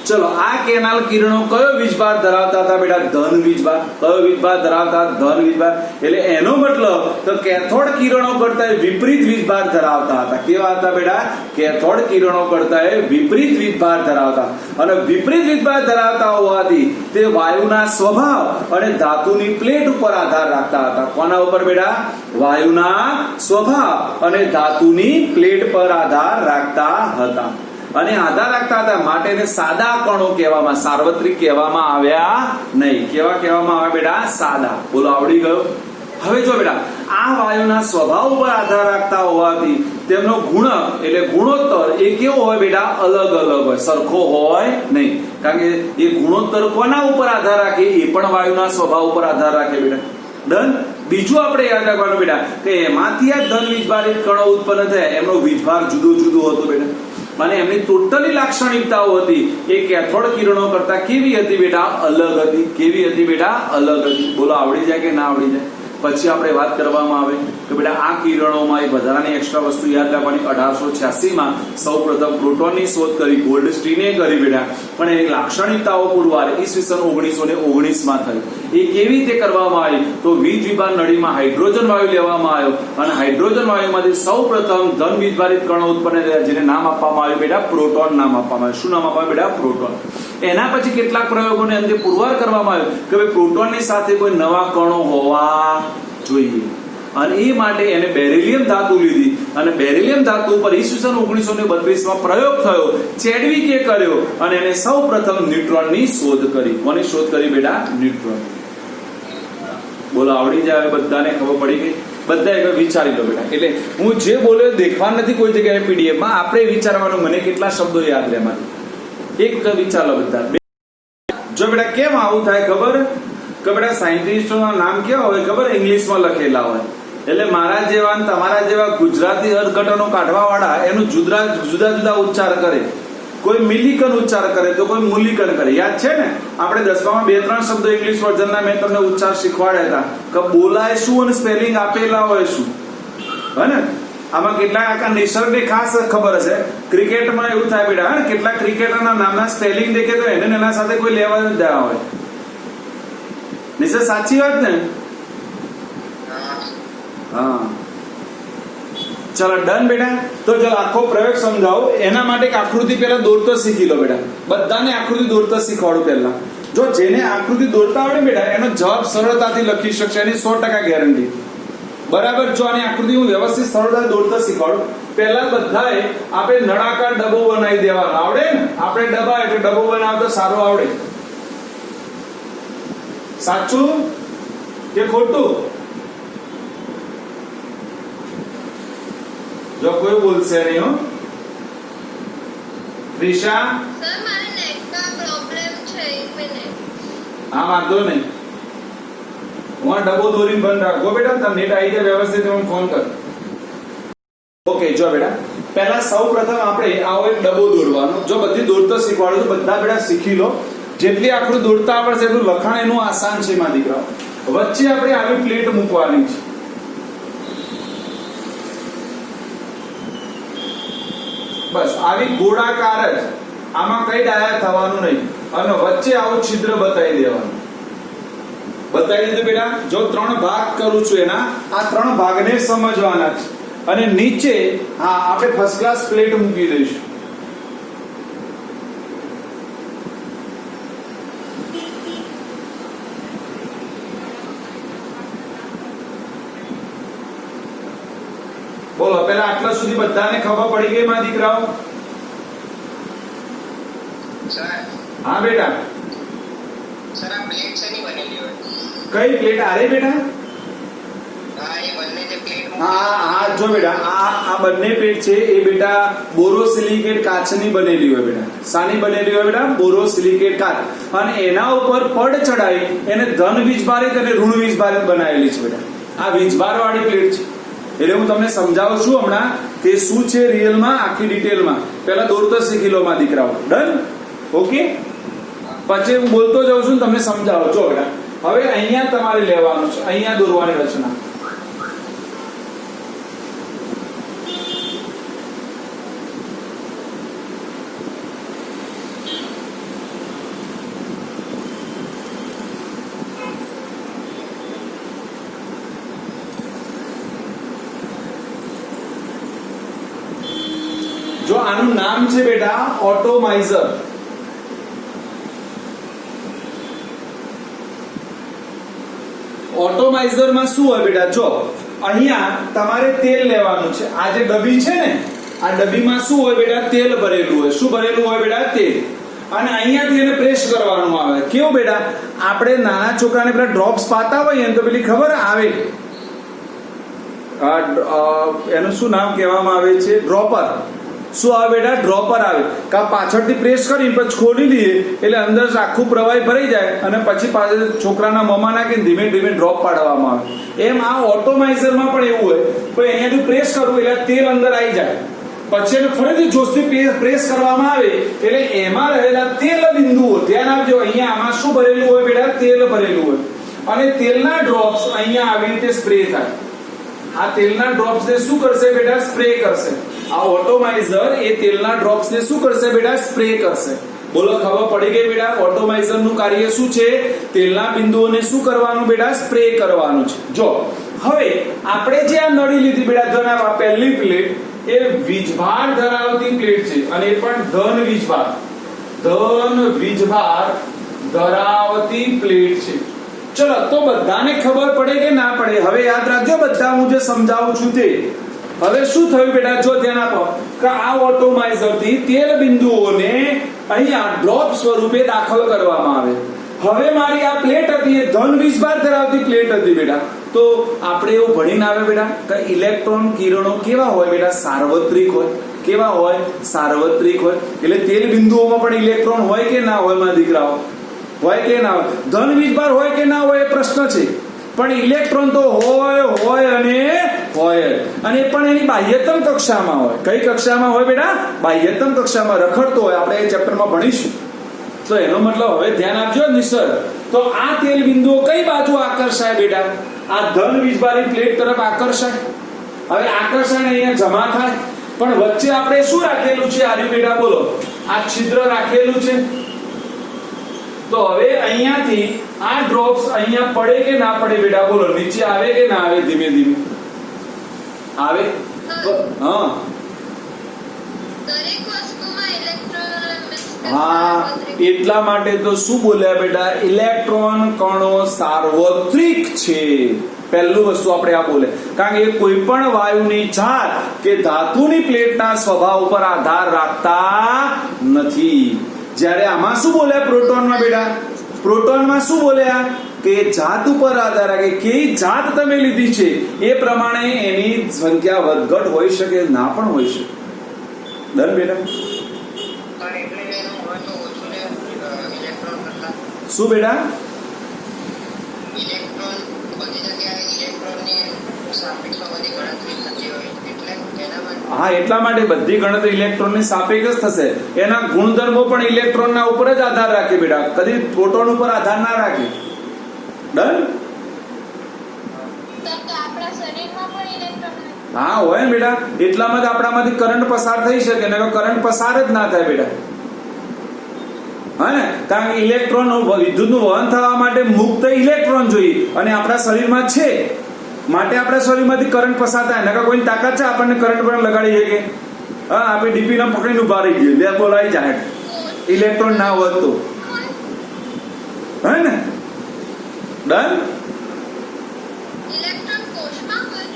ચલો, આ કેનાલ કિરણો કયો વીજભાર ધરાવતા હતા બેટા? ધન વીજભાર. કયો વીજભાર ધરાવતા? ધન વીજભાર. એટલે એનો મતલબ તો કેથોડ કિરણો કરતા વિપરીત વીજભાર ધરાવતા હતા. કેવા હતા બેટા? કેથોડ કિરણો કરતા વિપરીત વીજભાર ધરાવતા. અને વિપરીત વીજભાર ધરાવતા હોવાથી તે વાયુના સ્વભાવ અને ધાતુની પ્લેટ ઉપર આધાર રાખતા હતા. કોના ઉપર બેટા? વાયુના સ્વભાવ અને ધાતુની પ્લેટ પર આધાર રાખતા હતા. અને આધાર રાખતા હતા માટે એને સાદા કણો કહેવામાં, સાર્વત્રિક કહેવામાં આવ્યા નહીં. કેવા કહેવામાં આવ્યા બેટા? સાદા. બોલો, આવડી ગયો? હવે જો બેટા, આ વાયુના સ્વભાવ ઉપર આધાર રાખતા હોવાથી તેમનો ગુણક એટલે ગુણોત્તર એ કેવો હોય બેટા? અલગ અલગ હોય, સરખો હોય નહીં. કારણ કે એ ગુણોત્તર કોના ઉપર આધાર રાખે? એ પણ વાયુના સ્વભાવ ઉપર આધાર રાખે બેટા. ડન. બીજું આપણે યાદ રાખવાનું બેટા કે એમાંથી આ ધન વીજભારિત કણો ઉત્પન્ન થયા, એમનો વીજભાર જુદો જુદો હતો બેટા. અને એમની ટોટલી લાક્ષણિકતાઓ હતી એ કેથોડ કિરણો કરતા કેવી હતી બેટા? અલગ હતી. કેવી હતી બેટા? અલગ હતી. બોલો, આવડી જાય કે ના આવડી જાય? પછી આપણે વાત કરવામાં આવે કે બેટા આ કિરણોમાં એક વધારાની એક્સ્ટ્રા વસ્તુ યાદ રાખવાની. 1886 માં સૌપ્રથમ પ્રોટોનની શોધ કરી, ગોલ્ડસ્ટીને કરી બેટા. પણ એની લાક્ષણિકતાઓ પુરવાર ઈસવીસન 1919 માં થઈ. એ કેવી રીતે કરવામાં આવી? તો વીજ વિભાર નળીમાં હાઇડ્રોજન વાયુ લેવામાં આવ્યો અને હાઇડ્રોજન વાયુમાંથી સૌપ્રથમ ધન વીજભારિત કણો ઉત્પન્ન થયા, જેને નામ આપવામાં આવ્યું બેટા પ્રોટોન. નામ આપવામાં આવ્યું. શું નામ આપવામાં બેટા? પ્રોટોન. એના પછી કેટલાક પ્રયોગોને અંતે પુરવાર કરવામાં આવ્યો કે ભાઈ પ્રોટોનની સાથે કોઈ નવા કણો હોવા જોઈએ. અને એ માટે એને બેરિલિયમ ધાતુ લીધી અને બેરિલિયમ ધાતુ ઉપર ઈસવીસન 1932 માં પ્રયોગ થયો, ચેડવિકે કર્યો અને એને સૌપ્રથમ ન્યુટ્રોનની શોધ કરી. કોની શોધ કરી બેટા? ન્યુટ્રોન. બોલો, આવડી જાય? બધાને ખબર પડી ગઈ? બધા એક વિચારી લો બેટા. એટલે હું જે બોલ્યો દેખવા નથી કોઈ જગ્યાએ પીડીએફ માં, આપણે વિચારવાનું મને કેટલા શબ્દો યાદ રહે મારે. એક વિચાર લો બધા. જો બેટા કેમ આવું થાય ખબર? કે બેટા સાયન્ટિસ્ટોના નામ કેવા હોય ખબર? ઇંગ્લિશમાં લખેલા હોય. એટલે મારા જેવા તમારા જેવા ગુજરાતી અર્થઘટનો કાઢવા વાળા એનું જુદા જુદા ઉચ્ચાર કરે. કોઈ મિલિકન ઉચ્ચાર કરે તો કોઈ મૂલિકન કરે. યાદ છે ને આપણે 10માં 2-3 શબ્દો ઇંગ્લિશ વર્ઝનના મેં તમને ઉચ્ચાર શીખવાડ્યા હતા કે બોલાય શું અને સ્પેલિંગ આપેલા હોય શું. હે ને? આમાં કેટલાક આખા નિસર્ગને ખાસ ખબર હશે. ક્રિકેટમાં એવું થાય બેટા, હે, કેટલાક ક્રિકેટરના નામના સ્પેલિંગ દેખે તો એને એના સાથે કોઈ લેવા જ દેવા હોય. નિસર્ગ, સાચી વાત ને? હા, ચલો ડન બેટા. તો જો આખો પ્રયોગ સમજાવો એના માટે એક આકૃતિ પહેલા દોરતા શીખી લો બેટા. બધાને આકૃતિ દોરતા શીખવાડું પહેલા. જો જેને આકૃતિ દોરતા આવડે બેટા એનો જવાબ સરળતાથી લખી શકશે, એની 100% ગેરંટી. બરાબર. જો આની આકૃતિ હું વ્યવસ્થિત સરળતાથી દોરતા શીખવાડું. પહેલા બધાએ આપણે નળાકાર ડબ્બો બનાવી દેવાનો આવડે ને? આપણે ડબ્બા એટલે ડબ્બો બનાવતા સારું આવડે. સાચું કે ખોટું? જો કોઈ બોલશે નહીં હો. ત્રિષા, સર મારે નેટમાં પ્રોબ્લેમ છે, એક મિનિટ. હા, વાંધો નહીં. હું ડબ્બો દોરીને બંધ રાખો બેટા. તમે નેટ આવી જાય વ્યવસ્થિત મને ફોન કર. ઓકે. જો બેટા પહેલા સૌપ્રથમ આપણે આવો એક ડબ્બો દોરવાનો. જો બધી દોરતા શીખવાડું તો બધા બેટા શીખી લો. જેટલી આકૃતિ દોરતા આવડશે એટલું લખાણ એનું આસાન છે માં દીકરાઓ. વચ્ચે આપણે આવી પ્લેટ મૂકવાની છે. બસ આવી ગોળાકાર જ, આમાં કઈ ડાયા થવાનું નહીં, અને વચ્ચે આવું છિદ્ર બતાવી દેવાનું. બતાવી દીધું બેટા. જો 3 ભાગ કરું છું એના, આ 3 ભાગને સમજવાના છે. અને નીચે હા આપણે ફર્સ્ટ ક્લાસ પ્લેટ મૂકી દઈશું. બોલો પેલા આટલા સુધી બધાને ખબર પડી ગઈ મારા દીકરાઓ? હા બેટા. સર આ પ્લેટ શેની બનેલી હોય? કઈ પ્લેટ? આરે બેટા. હા એ બંને જે પ્લેટ હા જો બેટા, આ બંને પ્લેટ છે એ બેટા બોરોસિલિકેટ કાચની બનેલી હોય બેટા. શાની બનેલી હોય બેટા? બોરોસિલિકેટ કાચ. અને એના ઉપર પડ ચડાવી એને ધન વીજભારિત અને ઋણ વીજભારિત બનાવેલી છે બેટા. આ વીજભાર વાળી પ્લેટ છે. એટલે હું તમને સમજાવું છું હમણાં કે શું છે રિયલમાં, આખી ડિટેલમાં. પહેલા દોરતો શીખી લો માં દીકરાઓ. ડન? ઓકે. પછી હું બોલતો જાઉં છું તમને સમજાવો. જો બેટા હવે અહીંયા તમારે લેવાનું છે, અહીંયા દોરવાની રચના. જો આનું નામ છે બેટા ઓટોમાઇઝર. ઓટોમાઇઝરમાં શું હોય બેટા? જો અહીંયા તમારે તેલ લેવાનું છે. આ જે ડબ્બી છે ને, આ ડબ્બીમાં શું હોય બેટા? તેલ ભરેલું હોય. શું ભરેલું હોય બેટા? તેલ. અને અહીંયાથી એને પ્રેસ કરવાનું આવે. કેવું બેટા? આપણે નાના છોકરાને પેલા ડ્રોપ્સ પાતા હોય ને તો પેલી ખબર આવે, એનું શું નામ કહેવામાં આવે છે? ડ્રોપર. શું આવે બેટા? ડ્રોપર આવે. કા પાછળથી પ્રેસ કરીને પછી ખોલી લઈએ એટલે અંદર આખું પ્રવાહી ભરાઈ જાય અને પછી પાછળ છોકરાના મોંમાં નાખીને ધીમે ધીમે ડ્રોપ પાડવામાં આવે. એમ આ ઓટોમાઇઝરમાં પણ એવું હોય. પણ અહીંયાથી પ્રેસ કરવું એટલે તેલ અંદર આવી જાય. પછી એને ફરીથી જોશથી પ્રેસ કરવામાં આવે એટલે એમાં રહેલા તેલ બિંદુઓ, ધ્યાન આપજો, અહીંયા આમાં શું ભરેલું હોય બેટા? તેલ ભરેલું હોય. અને તેલના ડ્રોપ્સ અહીંયા આવી રીતે સ્પ્રે થાય. આ તેલના ડ્રોપ્સ ને શું કરશે બેટા? સ્પ્રે કરશે. આ ઓટોમાઇઝર એ તેલના ડ્રોપ્સ ને શું કરશે બેટા? સ્પ્રે કરશે. બોલો ખબર પડી ગઈ બેટા? ઓટોમાઇઝર નું કાર્ય શું છે? તેલના બિંદુઓને શું કરવાનું બેટા? સ્પ્રે કરવાનું છે. જો હવે આપણે જે આ નળી લીધી બેટા, ધન, પહેલી પ્લેટ એ વીજભાર ધરાવતી પ્લેટ છે અને એ પણ ધન વીજભાર ધરાવતી પ્લેટ છે. ચલો તો બધાને ખબર પડે કે ના પડે? હવે યાદ રાખજો બધા હું જે સમજાવું છું તે. હવે શું થયું બેટા? જો ધ્યાન આપો કે આ ઓટોમાઇઝર થી તેલ બિંદુઓને અહીંયા ડ્રોપ સ્વરૂપે દાખલ કરવામાં આવે. હવે મારી આ પ્લેટ હતી એ ધન વીજભાર ધરાવતી પ્લેટ હતી બેટા. તો આપણે એવું ભણીને આવે બેટા કે ઇલેક્ટ્રોન કિરણો કેવા હોય બેટા? સાર્વત્રિક હોય. કેવા હોય? સાર્વત્રિક હોય. એટલે તેલ બિંદુઓમાં પણ ઇલેક્ટ્રોન હોય કે ના હોય મારા દીકરાઓ? હોય કે ના હોય? ધન વીજભાર હોય કે ના હોય એ પ્રશ્ન છે, પણ ઇલેક્ટ્રોન તો હોય અને હોય. અને પણ એની બાહ્યતમ કક્ષામાં હોય. કઈ કક્ષામાં હોય બેટા? બાહ્યતમ કક્ષામાં રખડતો હોય. આપણે એ ચેપ્ટરમાં ભણીશું. તો એનો મતલબ હવે ધ્યાન આપજો નિસર. તો આ તેલ બિંદુઓ કઈ બાજુ આકર્ષાય બેટા? આ ધન વીજભારી પ્લેટ તરફ આકર્ષાય. હવે આકર્ષાય અહીંયા જમા થાય, પણ વચ્ચે આપણે શું રાખેલું છે? આર્યું બેટા બોલો. આ છિદ્ર રાખેલું છે. તો હવે અહીંયાથી આ ડ્રોપ્સ અહીંયા પડે કે ના પડે બેટા? બોલો. નીચે આવે કે ના આવે? ધીમે ધીમે આવે. હા, દરેક વસ્તુમાં ઇલેક્ટ્રોન હા, એટલા માટે તો શું બોલ્યા બેટા? ઇલેક્ટ્રોન કણો સાર્વત્રિક છે. પહેલું વસ્તુ આપણે આ બોલે, કારણ કે કોઈ પણ વાયુની ઝાડ કે ધાતુની પ્લેટના સ્વભાવ ઉપર આધાર રાખતા નથી. જ્યારે આમાં શું બોલ્યા? પ્રોટોનમાં બેટા, પ્રોટોનમાં શું બોલ્યા? કે જાત ઉપર આધાર રાખે. કઈ જાત તમે લીધી છે એ પ્રમાણે એની સંખ્યા વધઘટ હોઈ શકે, ના પણ હોઈ શકે. ડન બેટા? શું બેટા? ઇલેક્ટ્રોન બધી જગ્યાએ ઇલેક્ટ્રોનની સાપેક્ષમાં બધી ગણતરી થતી હોય એટલે તેના માટે. હા, એટલા માટે બધી ગણતરી ઇલેક્ટ્રોનની સાપેક્ષ થશે. એના ગુણધર્મો પણ ઇલેક્ટ્રોનના ઉપર જ આધાર રાખે બેટા, કદી પ્રોટોન ઉપર આધાર ના રાખે. ડન? આપણા શરીરમાં પણ ઇલેક્ટ્રોન હા હોય ને બેટા, એટલામાં જ આપણામાંથી કરંટ પસાર થઈ શકે, નકર કરંટ પસાર જ ના થાય બેટા. હા ને, કારણ કે ઇલેક્ટ્રોન વિદ્યુતનું વહન થવા માટે મુક્ત ઇલેક્ટ્રોન જોઈએ, અને આપણા શરીરમાં છે માટે આપણા શરીરમાંથી કરંટ પસાર થાય. નકર કોઈની તાકાત છે આપણને કરંટ પણ લગાડી શકે? હા, આપણે ડીપી ના પકડીને ઉભા રહી ગયું, લે બોલાઈ જાય, ઇલેક્ટ્રોન ના હોત તો. હે ને, ડન. ઇલેક્ટ્રોન કોષમાં હોય?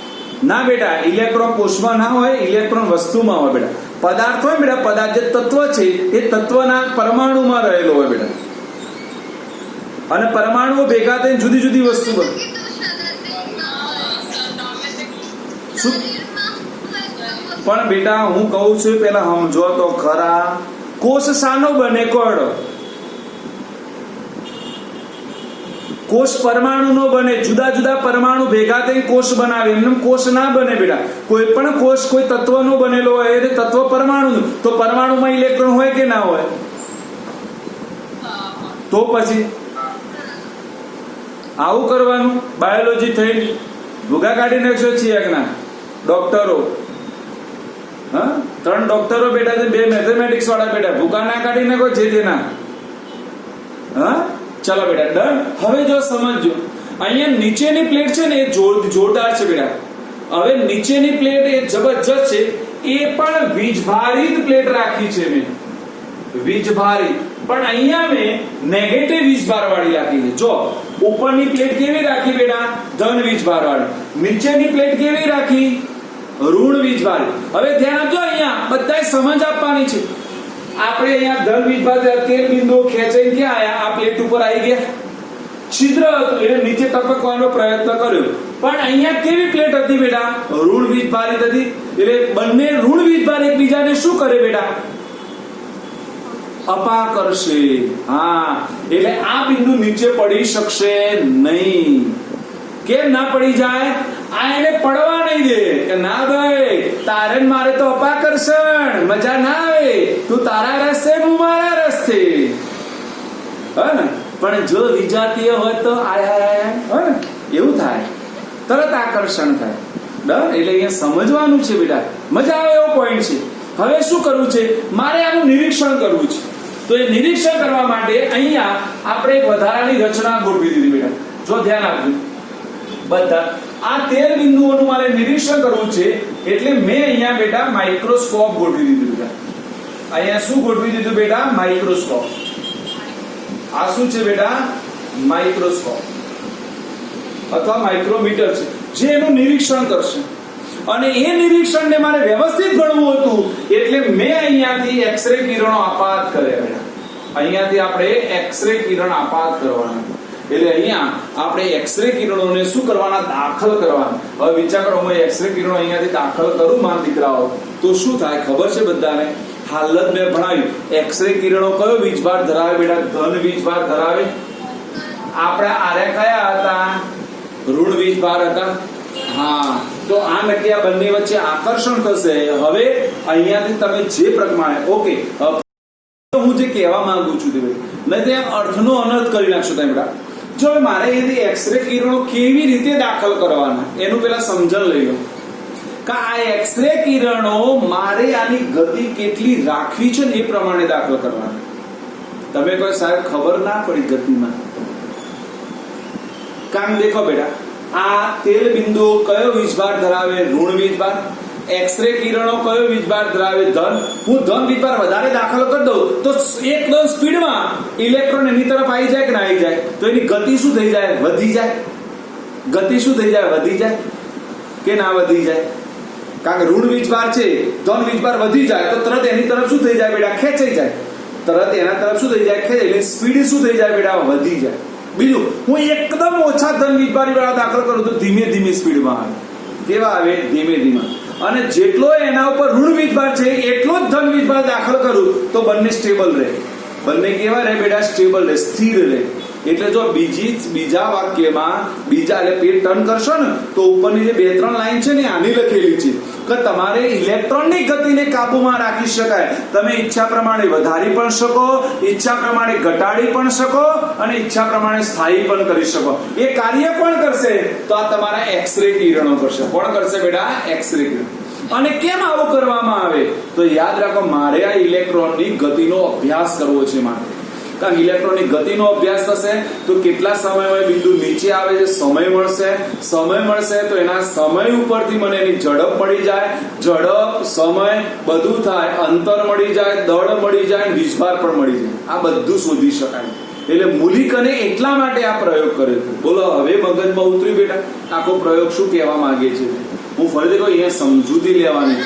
ના બેટા, ઇલેક્ટ્રોન કોષમાં ના હોય, ઇલેક્ટ્રોન વસ્તુમાં હોય બેટા. પદાર્થ હોય બેટા, પદાર્થ જે તત્વ છે એ તત્વના પરમાણુમાં રહેલો હોય બેટા, અને પરમાણુઓ ભેગા થઈને જુદી જુદી વસ્તુ બને. શું? પણ બેટા હું કહું છું પેલા સમજો તો ખરા, કોષ શાનો બને કોડ? કોષ પરમાણુ નો બને, જુદા જુદા પરમાણુ ભેગા થઈને કોષ બનાવે, એમને કોષ ના બને બેટા. કોઈ પણ કોષ કોઈ તત્વનો બનેલો હોય એટલે તત્વ પરમાણુ, તો પરમાણુમાં ઇલેક્ટ્રોન હોય કે ના હોય? તો પછી આવું કરવાનું. બાયોલોજી થઈ ભૂગા કાઢી નાખશો છીએ ના ડોક્ટરો. હા, 3 ડોક્ટરો બેટા છે, 2 મેથેમેટિક્સ વાળા બેટા, ભૂગા ના કાઢી નાખો જે તેના. હા, ચલો બેટા ડન. હવે જો સમજજો, અહીંયા નીચેની પ્લેટ છે ને એ જોરદાર છે બેટા. હવે નીચેની પ્લેટ એ જબરજસ્ત છે, એ પણ વીજભારિત પ્લેટ રાખી છે મેં, વીજભારિત. પણ અહીંયા મેં નેગેટિવ વીજભાર વાળી રાખી છે. જો ઉપરની પ્લેટ કેવી રાખી બેટા? ધન વીજભાર વાળી. નીચેની પ્લેટ કેવી રાખી? ઋણ વીજભારી. હવે ધ્યાન આપજો, અહીંયા બધાય સમજ આપવાની છે. આપણે અહીંયા ધન વીજભાર 13 બિંદુઓ ખેંચાઈને ક્યાં આયા? આ પ્લેટ ઉપર આવી ગયા. છિદ્ર હતું એને નીચે ટપકવાનો પ્રયત્ન કર્યો, પણ અહીંયા કેવી પ્લેટ હતી બેટા? ઋણ વીજભારિત હતી. એટલે બંને ઋણ વીજભાર એકબીજાને શું કરે બેટા? અપાકર્ષે. હા, એટલે આ બિંદુ નીચે પડી શકશે નહીં. કેમ ના પડી જાય? આ એને પડવા નહીં દે કે ના ભાઈ તારે ને મારે તો અપાકર્ષણ, મજા ના આવે, તું તારા રસ્તે હું મારા રસ્તે. હે ને, પણ જો વિજાતીય હોય તો આયા હે ને એવું થાય, તરત આકર્ષણ થાય. ડર. એટલે અહીંયા સમજવાનું છે બેટા, મજા આવે એવો પોઈન્ટ છે. હવે શું કરવું છે? મારે આનું નિરીક્ષણ કરવું છે. તો એ નિરીક્ષણ કરવા માટે અહીંયા આપણે એક વધારાની રચના ગોઠવી દીધી બેટા. જો ધ્યાન આપજો બધા, આ 13 બિંદુઓનું મારે નિરીક્ષણ કરવું છે, એટલે મેં અહીંયા બેટા માઇક્રોસ્કોપ ગોઠવી દીધું બેટા. અહીંયા શું ગોઠવી દીધું બેટા? માઇક્રોસ્કોપ. આ શું છે બેટા? માઇક્રોસ્કોપ અથવા માઇક્રોમીટર છે, જે એનું નિરીક્ષણ કરશે. અને એ નિરીક્ષણને મારે વ્યવસ્થિત ગણવું હતું, એટલે મેં અહીંયાથી એક્સરે કિરણો આપાત કર્યા બેટા. અહીંયાથી આપણે એક્સરે કિરણ આપાત કરવાના. એટલે અહીંયા આપણે એક્સરે કિરણોને શું કરવાના? દાખલ કરવાના. હવે વિચાર કરો, હું એક્સરે કિરણો અહીંયાથી દાખલ કરું મારા દીકરાઓ, તો શું થાય ખબર છે બધાને? હાલ જ મેં ભણાવ્યું, એક્સરે કિરણો કયો વીજભાર ધરાવે બેટા? ધન વીજભાર ધરાવે. આપણા આર્યા કયા હતા? ઋણ વીજભાર હતા. હા, તો આ નક્કી આ બંને વચ્ચે આકર્ષણ થશે. હવે અહીંયાથી તમે જે પ્રમાણે ઓકે, હું જે કહેવા માંગુ છું તે મેં ત્યાં અર્થનો અનર્થ કરી નાખશો તમે બેટા. જો મારે અહીંયાથી એક્સરે કિરણો કેવી રીતે દાખલ કરવાના એનું પેલા સમજણ લઈ લો. કે આ એક્સરે કિરણો મારે આની ગતિ કેટલી રાખવી છે ને એ પ્રમાણે દાખલ કરવાના. તમે કોઈ સાહેબ ખબર ના પડી ગતિમાં, કારણ દેખો બેટા, આ 13 બિંદુઓ કયો વીજભાર ધરાવે? ઋણ વીજભાર. એક્સરે કિરણો કયો વીજભાર ધરાવે? ધન. હું ધન વીજભાર વધારે દાખલ કરી દઉં તો એકદમ સ્પીડમાં ઇલેક્ટ્રોન એની તરફ આવી જાય કે ના આવી જાય? તો એની ગતિ શું થઈ જાય? વધી જાય. ગતિ શું થઈ જાય? વધી જાય કે ના વધી જાય? કારણ કે ઋણ વીજભાર છે, ધન વીજભાર વધી જાય તો તરત એની તરફ શું થઈ જાય બેટા? ખેંચાઈ જાય. તરત એના તરફ શું થઈ જાય? ખેંચાય. એટલે સ્પીડ શું થઈ જાય બેટા? વધી જાય. બીજું, હું એકદમ ઓછા ધન વીજભારી વાળા દાખલ કરું તો ધીમે ધીમે સ્પીડમાં આવે. કેવા આવે? ધીમે ધીમે. અને જેટલો એના ઉપર ઋણ વીજભાર છે એટલો જ ધન વીજભાર દાખલ કરું તો બંને સ્ટેબલ રહે. બંને કેવા રહે બેટા? સ્ટેબલ રહે, સ્થિર રહે. એટલે જો બીજા વાક્યમાં બીજા એટલે પેજ ટર્ન કરશો ને તો ઉપરની જે 2-3 લાઈન છે ને આની લખેલી છે, કે તમારે ઇલેક્ટ્રોનની ગતિને કાબુમાં રાખી શકાય. તમે ઈચ્છા પ્રમાણે વધારી પણ શકો, ઈચ્છા પ્રમાણે ઘટાડી પણ શકો અને ઈચ્છા પ્રમાણે સ્થાયી પણ કરી શકો. એ કાર્ય કોણ કરશે? તો આ તમારા એક્સ-રે કિરણો કરશે. કોણ કરશે બેટા? એક્સ-રે કિરણ. અને કેમ આવું કરવામાં આવે? તો યાદ રાખો, મારે આ ઇલેક્ટ્રોનની ગતિનો અભ્યાસ કરવો છે. માટે કારણ ઇલેક્ટ્રોનની ગતિનો અભ્યાસ થશે તો કેટલા સમયમાં બિંદુ નીચે આવે છે સમય મળશે તો એના સમય ઉપરથી મને એની ઝડપ મળી જાય, ઝડપ સમય બધું થાય, અંતર મળી જાય, દળ મળી જાય, વીજભાર પણ મળી જાય. આ બધું શોધી શકાય. એટલે મૂલિકને એટલા માટે આ પ્રયોગ કર્યો હતો. બોલો હવે મગજમાં ઉતર્યું બેટા આખો પ્રયોગ શું કહેવા માંગે છે? હું ફરીથી કહું, અહીંયા સમજૂતી લેવાની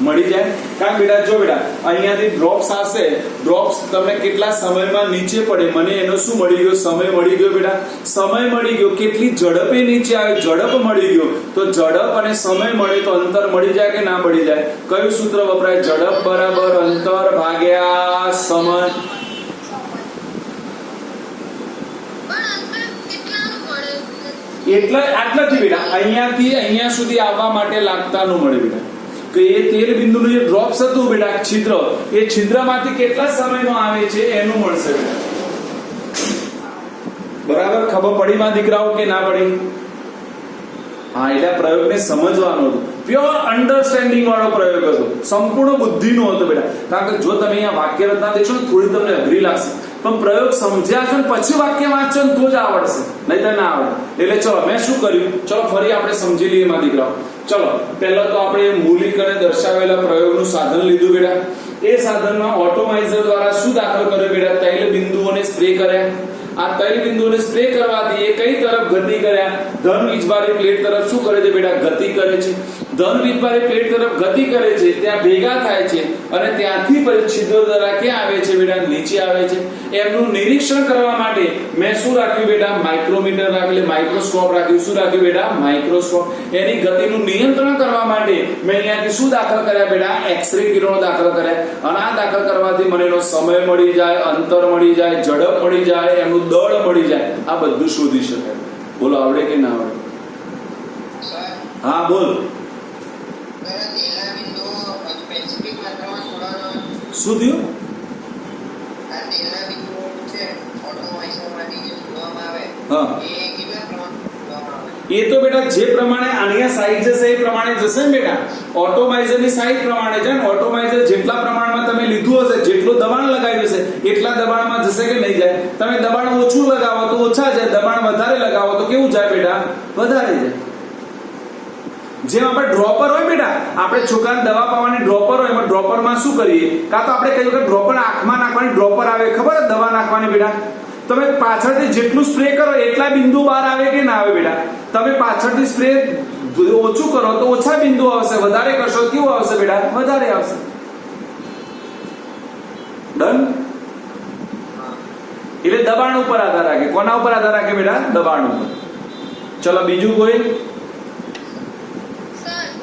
મળી જાય. કારણ બેટા જો બેટા અહીંયાથી ડ્રોપ્સ આવશે, ડ્રોપ્સ તમને કેટલા સમયમાં નીચે પડે, મને એનો શું મળી ગયો? સમય મળી ગયો બેટા. સમય મળી ગયો. કેટલી ઝડપે નીચે આવે? ઝડપ મળી ગયો. તો ઝડપ અને સમય મળે તો અંતર મળી જાય કે ના મળી જાય? કયું સૂત્ર વપરાય? ઝડપ બરાબર અંતર ભાગ્યા સમય. એટલે આટલાથી બેટા અહીંયાથી અહીંયા સુધી આવવા માટે લાગતાનું મળે બેટા. કે એ તેલ બિંદુનું જે ડ્રોપ્સ હતું બેટા છિદ્ર, એ છિદ્રમાંથી કેટલા સમયનો આવે છે એનું મળશે બેટા. બરાબર ખબર પડી માં દીકરાઓ કે ના પડી? હા, એટલે પ્રયોગને સમજવાનો હતો. પ્યોર અન્ડરસ્ટેન્ડિંગ વાળો પ્રયોગ હતો, સંપૂર્ણ બુદ્ધિનો હતો બેટા. કારણ કે જો તમે અહીંયા વાક્ય રચના દેશો ને થોડી તમને અઘરી લાગશે, પણ પ્રયોગ સમજ્યા છો ને પછી વાક્ય વાંચો ને તો જ આવડશે, નહીં તો ના આવડે. એટલે ચલો મેં શું કર્યું, ચલો ફરી આપણે સમજી લઈએ માં દીકરાઓ. ચલો પહેલા તો આપણે મૂલિક અને દર્શાવેલા પ્રયોગનું સાધન લીધું બેટા. એ સાધનમાં ઓટોમાઇઝર દ્વારા શું દાખલ કર્યો બેટા? તૈલ બિંદુઓને સ્પ્રે કર્યા. આ તૈલ બિંદુઓને સ્પ્રે કરવાથી એ કઈ તરફ ગતિ કર્યા? ધન વીજભારી પ્લેટ તરફ શું કરે છે બેટા? ગતિ કરે છે. ધન વીજભારી પ્લેટ તરફ ગતિ કરે છે, ત્યાં ભેગા થાય છે અને ત્યાંથી પછી છિદ્ર દ્વારા ક્યાં આવે છે બેટા? નીચે આવે છે. એમનું નિરીક્ષણ કરવા માટે મેં શું રાખ્યું બેટા? માઇક્રોમીટર રાખ્યું, માઇક્રોસ્કોપ રાખ્યું. શું રાખ્યું બેટા? માઇક્રોસ્કોપ. એની ગતિનું નિયંત્રણ કરવા માટે મેં અહીંયાથી શું દાખલ કર્યા બેટા? એક્સ-રે કિરણો દાખલ કર્યા. અને આ દાખલ કરવાથી મને એનો સમય મળી જાય, અંતર મળી જાય, ઝડપ મળી જાય, એનું દળ મળી જાય. આ બધું શોધી શકાય. બોલો આવડે કે ના આવડે? હા બોલ. શું થયું? એ તો બેટા જે પ્રમાણે આની સાઈઝ જશે એ પ્રમાણે જશે ને બેટા. ઓટોમાઇઝરની સાઈઝ પ્રમાણે છે ને. ઓટોમાઇઝર જેટલા પ્રમાણમાં તમે લીધું હશે, જેટલું દબાણ લગાવ્યું હશે એટલા દબાણમાં જશે કે નહીં જાય? તમે દબાણ ઓછું લગાવો તો ઓછા જાય, દબાણ વધારે લગાવો તો કેવું જાય બેટા? વધારે જાય. જેમ આપણે ડ્રોપર હોય બેટા, આપણે છોકરાને દવા પાવાની ડ્રોપર હોય, એમાં ડ્રોપરમાં શું કરીએ? કાં તો આપણે કહ્યું કે ડ્રોપર આંખમાં નાખવાની ડ્રોપર આવે, ખબર છે દવા નાખવાની બેટા? તમે પાછળથી જેટલું સ્પ્રે કરો એટલા બિંદુ બહાર આવે કે ના આવે બેટા? તમે પાછળથી સ્પ્રે ઓછું કરો તો ઓછા બિંદુ આવશે, વધારે કરશો કેવું આવશે બેટા? વધારે આવશે. ડન? એટલે દબાણ ઉપર આધાર રાખે. કોના ઉપર આધાર રાખે બેટા? દબાણ ઉપર. ચલો બીજું કોઈ?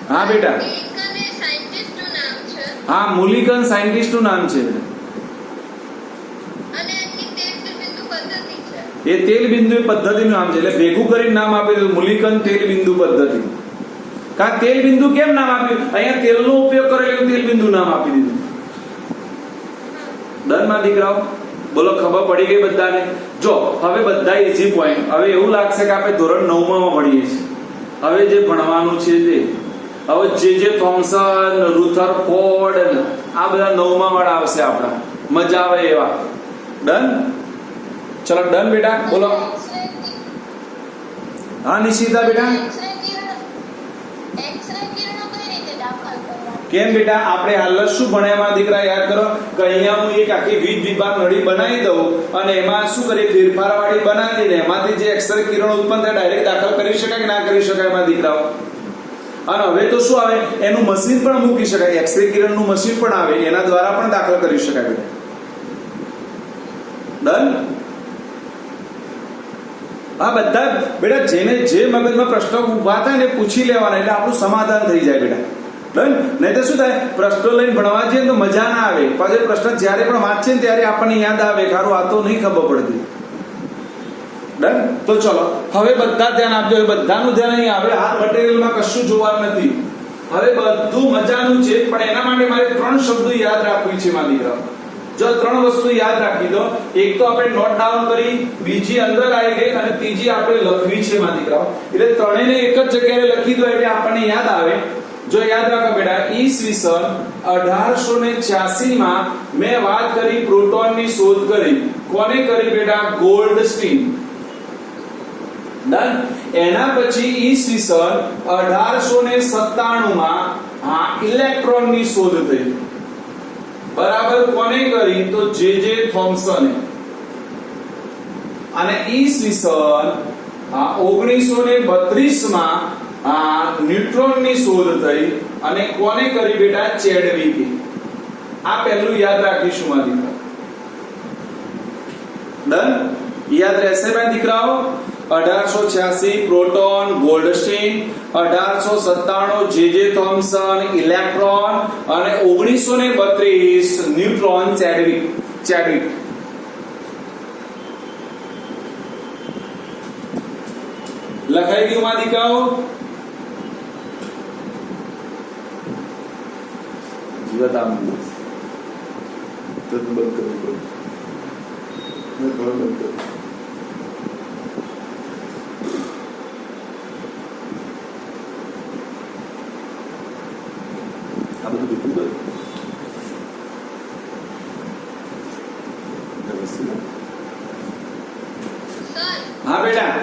હા બેટા. હા, મૂલિકન સાયન્ટિસ્ટનું નામ છે. એ તેલ બિંદુ પદ્ધતિનું નામ છે. એટલે ભેગું કરીને નામ આપ્યું મૂલિકન તેલ બિંદુ પદ્ધતિ. કારણ તેલ બિંદુ કેમ નામ આપ્યું? અહીંયા તેલનો ઉપયોગ કરેલો તેલ બિંદુ નામ આપી દીધું. ડન માં દીકરાઓ? બોલો ખબર પડી ગઈ બધાને? જો હવે બધા ઈઝી પોઈન્ટ. હવે એવું લાગશે કે આપણે ધોરણ 9 માં ભણીએ છીએ. હવે જે ભણવાનું છે તે હવે જે થોમ્સન, રુથરફોર્ડ આ બધા 9મા વાળા આવશે આપણા. મજા આવે એવા. ડન? ચલો ડન બેટા. બોલો. હા નિશિતા બેટા. કેમ બેટા? આપણે હાલ શું ભણ્યામાં દીકરા યાદ કરો કે અહીંયા હું એક આખી વીજ વિભાગ નળી બનાવી દઉં અને એમાં શું કરીએ? ફેરફાર વાળી બનાવી દઈને એમાંથી જે એક્સ-રે કિરણો ઉત્પન્ન થાય ડાયરેક્ટ દાખલ કરી શકાય કે ના કરી શકાય એમાં દીકરાઓ? અને હવે તો શું આવે? એનું મશીન પણ મૂકી શકાય. એક્સ-રે કિરણનું મશીન પણ આવે, એના દ્વારા પણ દાખલ કરી શકાય બેટા. ડન? આ બધા બેટા જેને જે મગજમાં પ્રશ્નો ઉભા થાય ને પૂછી લેવાના, એટલે આપણું સમાધાન થઈ જાય બેટા. ડન? નહીં તો શું થાય? પ્રશ્નો લઈને ભણવા જઈએ તો મજા ના આવે. પાછળ પ્રશ્ન જ્યારે પણ વાંચીએ ને ત્યારે આપણને યાદ આવે, ખારું આ તો નહીં ખબર પડતી. ડન. તો ચલો હવે બધા ધ્યાન આપજો. હવે બધાનું ધ્યાન અહીં આવે. આ મટીરીયલમાં કશું જોવાનું નથી. હવે બધું મજાનું છે, પણ એના માટે મારે 3 શબ્દો યાદ રાખવી છે મારા દીકરાઓ. જો 3 વસ્તુ યાદ રાખી દો. એક તો આપણે નોટ ડાઉન કરી, બીજી અંદર આવી ગઈ અને ત્રીજી આપણે લખવી છે મારા દીકરાઓ. એટલે ત્રણેયને એક જ જગ્યાએ લખી દો એટલે આપણને યાદ આવે. જો યાદ રાખો બેટા, ઈસવીસન 1886 માં મેં વાત કરી પ્રોટોનની શોધ કરી. કોને કરી બેટા? ગોલ્ડસ્ટીન. ડન. એના પછી ઈસવીસન 1897 માં ઇલેક્ટ્રોનની શોધ થઈ. બરાબર. કોને કરી? તો જે થોમ્સને. અને ઈસવીસન 1932 માં ન્યુટ્રોનની શોધ થઈ. અને કોને કરી બેટા? ચેડવિકે. આ પહેલું યાદ રાખીશું મારા દીકરા. ડન. યાદ રહેશે મારા દીકરાઓ? 1886 પ્રોટોન ગોલ્ડસ્ટીન, 1897 જે થોમ્સન ઇલેક્ટ્રોન, અને 1932 ન્યુટ્રોન ચેડવિક. લખાઈ ગયું મારા દીકરાઓ? જીવત આમ બંધ કરવું પડે. આ બધું બીજું બધું સર હા બેટા.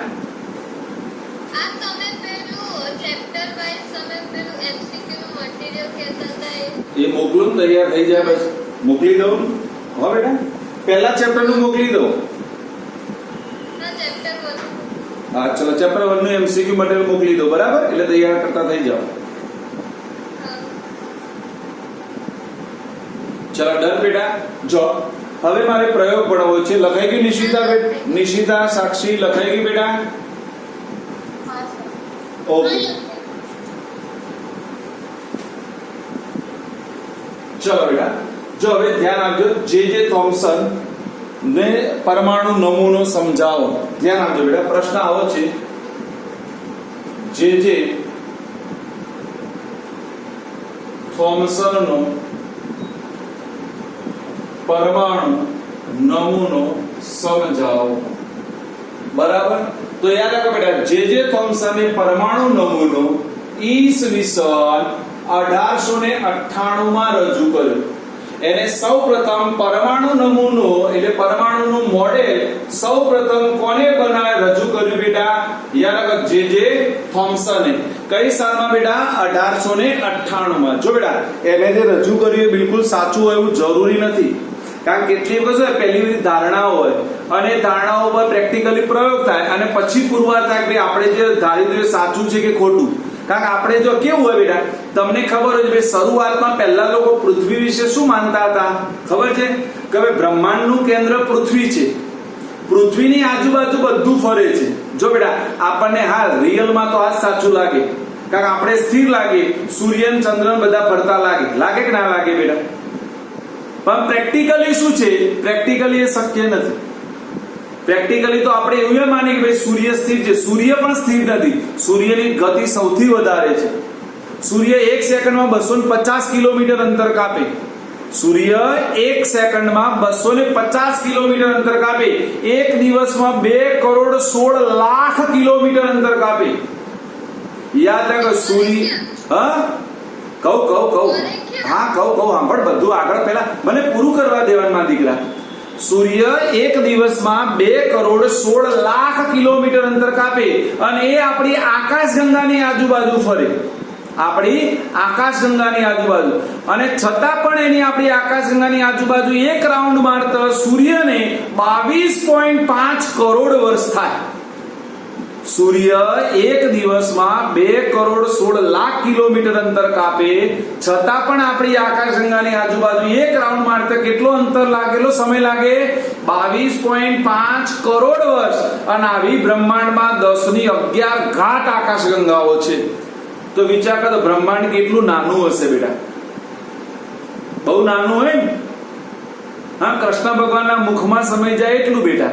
આ તમે પેલું ચેપ્ટર વાઇઝ તમે પેલું એમસીક્યુ નું મટીરીયલ કહેતા હતા એ મોકલું ને તૈયાર થઈ જાય બસ મોકલી દઉં. હા બેટા, પહેલા ચેપ્ટર નું મોકલી દઉં. ના ચેપ્ટર 1. હા ચલો, ચેપ્ટર 1 નું એમસીક્યુ મટીરીયલ મોકલી દો. બરાબર. એટલે તૈયાર કરતા થઈ જાઓ. ચલો ડન બેટા. જો હવે મારે પ્રયોગ ભણાવવો છે. લખાઈ ગઈ નિશિતા? નિશિતા, સાક્ષી લખાઈ ગઈ બેટા? ઓકે. ચલો બેટા, જો હવે ધ્યાન આપજો. જે થોમ્સન ને પરમાણુ નમૂનો સમજાવો. ધ્યાન આપજો બેટા. પ્રશ્ન આવો છે, જે થોમ્સન નો પરમાણુ નમૂનો સમજાવો. બરાબર. તો યાદ રાખો બેટા, જે થોમ્સને પરમાણુ નમૂનો ઈસવીસન 1898 માં રજૂ કર્યો. એને સૌપ્રથમ પરમાણુ નમૂનો એટલે પરમાણુનું મોડેલ સૌપ્રથમ કોને રજૂ કર્યું બેટા? યાદ રાખો, જે થોમ્સને. કઈ સાલમાં બેટા? 1898 માં. જો બેટા, એને જે રજૂ કર્યું એ બિલકુલ સાચું હોય એવું જરૂરી નથી. કારણ કે કેટલી વખત પહેલી બધી ધારણાઓ હોય અને ધારણાઓ પર પ્રેક્ટિકલી પ્રયોગ થાય અને પછી પુરવાર થાય કે આપણે જે ધાર્યું એ સાચું છે કે ખોટું. કારણ કે આપણે જો કેવું હોય બેટા, તમને ખબર હોય ભાઈ, શરૂઆતમાં પહેલા લોકો પૃથ્વી વિશે શું માનતા હતા? ખબર છે કે ભાઈ બ્રહ્માંડનું કેન્દ્ર પૃથ્વી છે, પૃથ્વીની આજુબાજુ બધું ફરે છે. જો બેટા, આપણને હાલ રિયલમાં તો આ જ સાચું લાગે, કારણ કે આપણે સ્થિર લાગે, સૂર્ય ચંદ્ર બધા ફરતા લાગે કે ના લાગે બેટા? પણ પ્રેક્ટિકલી શું છે? પ્રેક્ટિકલી એ શક્ય નથી. પ્રેક્ટિકલી તો આપણે એવું માનીએ કે ભાઈ સૂર્ય સ્થિર છે. સૂર્ય પણ સ્થિર નથી. સૂર્યની ગતિ સૌથી વધારે છે. સૂર્ય 1 સેકન્ડમાં 250 કિલોમીટર અંતર કાપે. સૂર્ય 1 સેકન્ડમાં 250 કિલોમીટર અંતર કાપે. એક દિવસમાં 2,16,00,000 કિલોમીટર અંતર કાપે. યાદ રાખો સૂર્ય. હા કહું હા કહું સાંભળ બધું આગળ. પહેલા મને પૂરું કરવા દેવાના દીકરા. સૂર્ય એક દિવસમાં 2,16,00,000 કિલોમીટર અંતર કાપે અને એ આપણી આકાશગંગાની આજુબાજુ ફરે. આપણી આકાશગંગાની આજુબાજુ. અને છતાં પણ આપણી આકાશગંગાની આજુબાજુ એક રાઉન્ડ મારતા સૂર્યને 22.5 કરોડ વર્ષ થાય. સૂર્ય એક દિવસમાં 2,16,00,000 કિલોમીટર અંતર કાપે, છતાં પણ આપણી આકાશગંગાની આજુબાજુ એક રાઉન્ડ મારતા કેટલો અંતર લાગેલો સમય લાગે? 22.5 કરોડ વર્ષ. અને આવી બ્રહ્માંડમાં 10⁻11 ઘાટ આકાશગંગાઓ છે. તો વિચાર કરો બ્રહ્માંડ કેટલું નાનું હશે બેટા? બહુ નાનું હોય ને? હા, કૃષ્ણ ભગવાનના મુખમાં સમય જાય એટલું બેટા.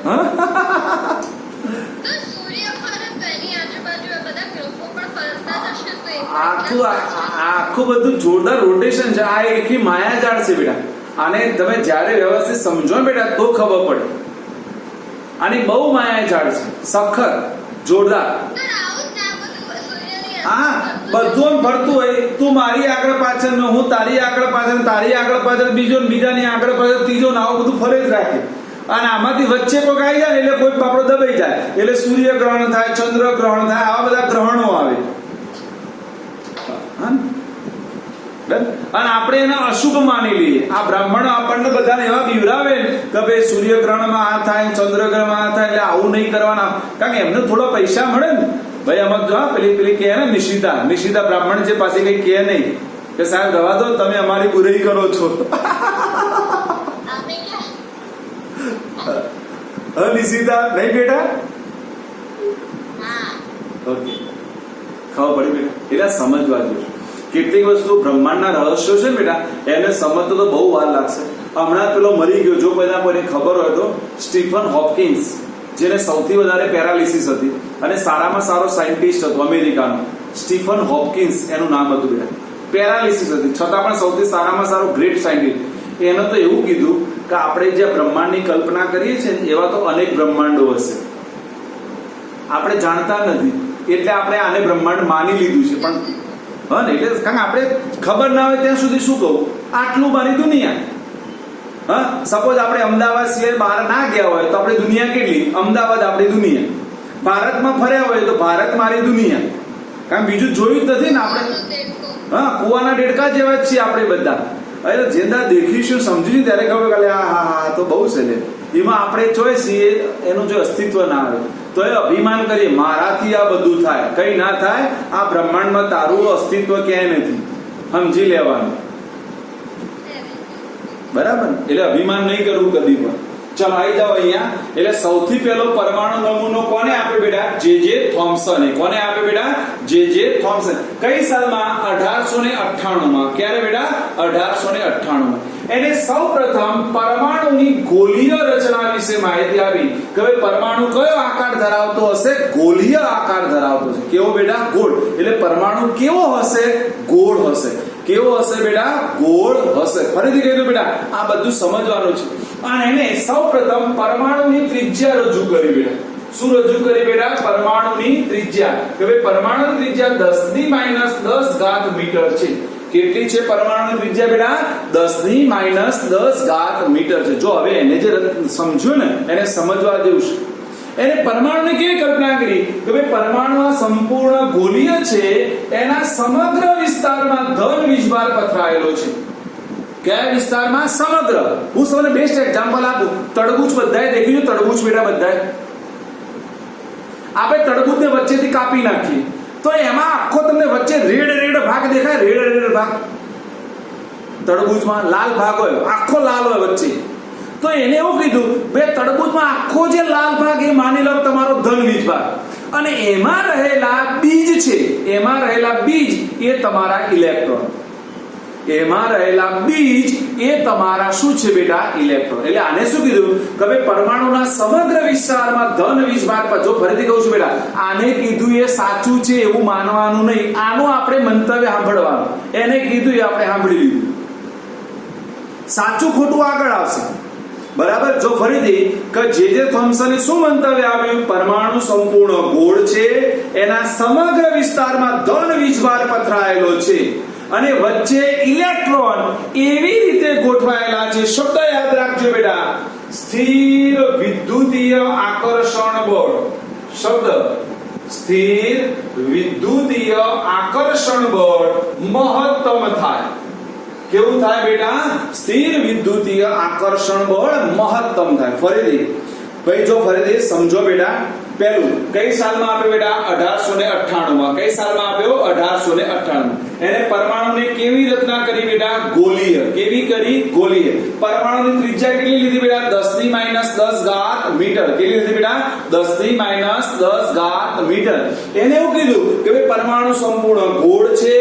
હા, આખું બધું જોરદાર રોટેશન છે. આ એકી માયાજાળ છે બેટા. આને તમે જ્યારે વ્યવસ્થિત સમજો ને બેટા તો ખબર પડે. આની બહુ માયાજાળ છે, સખત જોરદાર. સર આવું જ ના બધું સૂર્યની હા, બધું આમ ફરતું હોય. તું મારી આગળ પાછળ ને હું તારી આગળ પાછળ, તારી આગળ પાછળ બીજો ને બીજાની આગળ પાછળ ત્રીજો ને આવું બધું ફરે જ રાખે. અને આમાંથી વચ્ચે કોઈક આવી જાય ને એટલે કોઈ બાપડો દબાઈ જાય એટલે સૂર્ય ગ્રહણ થાય, ચંદ્ર ગ્રહણ થાય, આવા બધા ગ્રહણો આવે. હા? અને આપણે એને અશુભ માની લઈએ. આ બ્રાહ્મણો આપણને બધાને એવા બીવરાવે ને કે ભાઈ સૂર્ય ગ્રહણમાં આ થાય, ચંદ્ર ગ્રહણમાં આ થાય, એટલે આવું નહીં કરવાના. કારણ કે એમને થોડા પૈસા મળે ને ભાઈ. આમાં જો પેલી કહે ને નિશિતા બ્રાહ્મણ છે પાછી કઈ કહે નહીં કે સાહેબ રવા દો, તમે અમારી બુરાઈ કરો છો. અમે નિશિતા નહીં બેટા? હા ઓકે, ખબર પડી બેટા. એટલે સમજવા જોઈએ. કેટલીક વસ્તુ બ્રહ્માંડના રહસ્યો છે બેટા, એને સમજતો તો બહુ વાર લાગશે. હમણાં પેલો મરી ગયો, જો કોઈને ખબર હોય તો, સ્ટીફન હોપકિન્સ, જેને સૌથી વધારે પેરાલિસિસ હતી અને સારામાં સારો સાયન્ટિસ્ટ હતો અમેરિકાનો. સ્ટીફન હોપકિન્સ એનું નામ હતું બેટા. પેરાલિસિસ હતી છતાં પણ સૌથી સારામાં સારો ગ્રેટ સાયન્ટિસ્ટ. એને તો એવું કીધું કે આપણે જે બ્રહ્માંડની કલ્પના કરીએ છીએ એવા તો અનેક બ્રહ્માંડો હશે, આપણે જાણતા નથી એટલે આપણે આને બ્રહ્માંડ માની લીધું છે. પણ હા ને, એટલે કારણ આપણે ખબર ના હોય ત્યાં સુધી શું કહું, આટલું મારી દુનિયા. હા, સપોઝ આપણે અમદાવાદ સિવાય બહાર ના ગયા હોય તો આપણી દુનિયા કેટલી? અમદાવાદ આપણી દુનિયા. ભારતમાં ફર્યા હોય તો ભારત મારી દુનિયા. કારણ બીજું જોયું જ નથી ને આપણે. હા, કુવાના દેડકા જેવા જ છીએ આપણે બધા. અરે જેના દેખીશું સમજીશું ત્યારે ખબર કે હા તો બહુ છે લે. એમાં આપણે જોઈ છીએ એનું જો અસ્તિત્વ ના આવે તો એ અભિમાન કરીએ મારાથી આ બધું થાય. કઈ ના થાય. આ બ્રહ્માંડમાં તારું અસ્તિત્વ ક્યાંય નથી, સમજી લેવાનું. બરાબર? એટલે અભિમાન નહીં કરવું કદી પણ. ચલો આવી જાઓ અહીંયા. એટલે સૌથી પહેલો પરમાણુ નમૂનો કોને આપ્યો બેટા? જે થોમ્સને. કોને આપ્યો બેટા? જે થોમ્સન. કઈ સાલમાં? 1898 માં. ક્યારે બેટા? 1898 માં. એને સૌપ્રથમ પરમાણુની ગોલીય રચના વિશે માહિતી આપી કે ભાઈ પરમાણુ કયો આકાર ધરાવતો હશે? ગોલીય આકાર ધરાવતો છે. કેવો બેટા? ગોળ. એટલે પરમાણુ કેવો હશે? ગોળ હશે. કેવો હશે બેટા? ગોળ હશે. ફરીથી કહી દો બેટા, આ બધું સમજવાનું છે. અને એને સૌપ્રથમ પરમાણુની ત્રિજ્યા રજૂ કરી બેટા. શું રજૂ કરી બેટા? પરમાણુની ત્રિજ્યા. કે ભાઈ પરમાણુની ત્રિજ્યા 10⁻10 મીટર છે. કેટલી છે પરમાણુની ત્રિજ્યા બેટા? 10⁻10 મીટર છે. જો હવે એને જે સમજ્યું ને એને સમજવા જેવું છે. એને પરમાણુની કેવી કલ્પના કરી કે ભાઈ પરમાણુ આ સંપૂર્ણ ગોલીય છે, એના સમગ્ર વિસ્તારમાં ધન વીજભાર પથરાયેલો છે. કયા વિસ્તારમાં? સમગ્ર. હું તમને બેસ્ટ એક્ઝામ્પલ આપું. તરબૂચ બધાએ દેખ્યું? તરબૂચ બેટા બધાએ આપણે તરબૂચને વચ્ચેથી કાપી નાખીએ તો એમાં આખો તમને વચ્ચે રેડ ભાગ દેખાય? રેડ ભાગ તરબૂચમાં લાલ ભાગ હોય, આખો લાલ હોય વચ્ચે. તો એને એવું કીધું ભાઈ તરબૂચમાં આખો જે લાલ ભાગ એ માની લો તમારો ધન વીજભાર, અને એમાં રહેલા બીજ છે, એમાં રહેલા બીજ એ તમારા ઇલેક્ટ્રોન. એમાં રહેલા બીજ એ તમારા શું છે બેટા? ઇલેક્ટ્રોન. એટલે આને શું કીધું કે ભાઈ પરમાણુના સમગ્ર વિસ્તારમાં ધન વીજભાર પર. જો ફરીથી કહું છું બેટા, આને કીધું એ સાચું છે એવું માનવાનું નહીં, આનું આપણે મંતવ્ય સાંભળવાનું. એને કીધું એ આપણે સાંભળી લીધું, સાચું ખોટું આગળ આવશે. બરાબર? જો ફરીથી કે જે થોમ્સને શું મંતવ્ય આપ્યું? પરમાણુ સંપૂર્ણ ગોળ છે, એના સમગ્ર વિસ્તારમાં ધન વીજભાર પથરાયેલો છે અને વચ્ચે ઇલેક્ટ્રોન એવી રીતે ગોઠવાયેલા છે. શબ્દ યાદ રાખજો બેટા, સ્થિર વિદ્યુતીય આકર્ષણ બળ. શબ્દ સ્થિર વિદ્યુતીય આકર્ષણ બળ મહત્તમ થાય. કેવું થાય બેટા? સ્થિર વિદ્યુતીય આકર્ષણ બળ મહત્તમ થાય. ફરીથી ભાઈ જો ફરીથી સમજો બેટા. પહેલું કઈ સાલમાં આપ્યો બેટા? 1898 માં. કઈ સાલમાં આપ્યો? 1898. એને પરમાણુને કેવી રચના કરી બેટા? ગોલીય. કેવી કરી? ગોલીય. પરમાણુની ત્રિજ્યા કેટલી લીધી બેટા? 10⁻10 મીટર. કેટલી લીધી બેટા? 10⁻10 મીટર. એને એવું કીધું કે ભાઈ પરમાણુ સંપૂર્ણ ગોળ છે,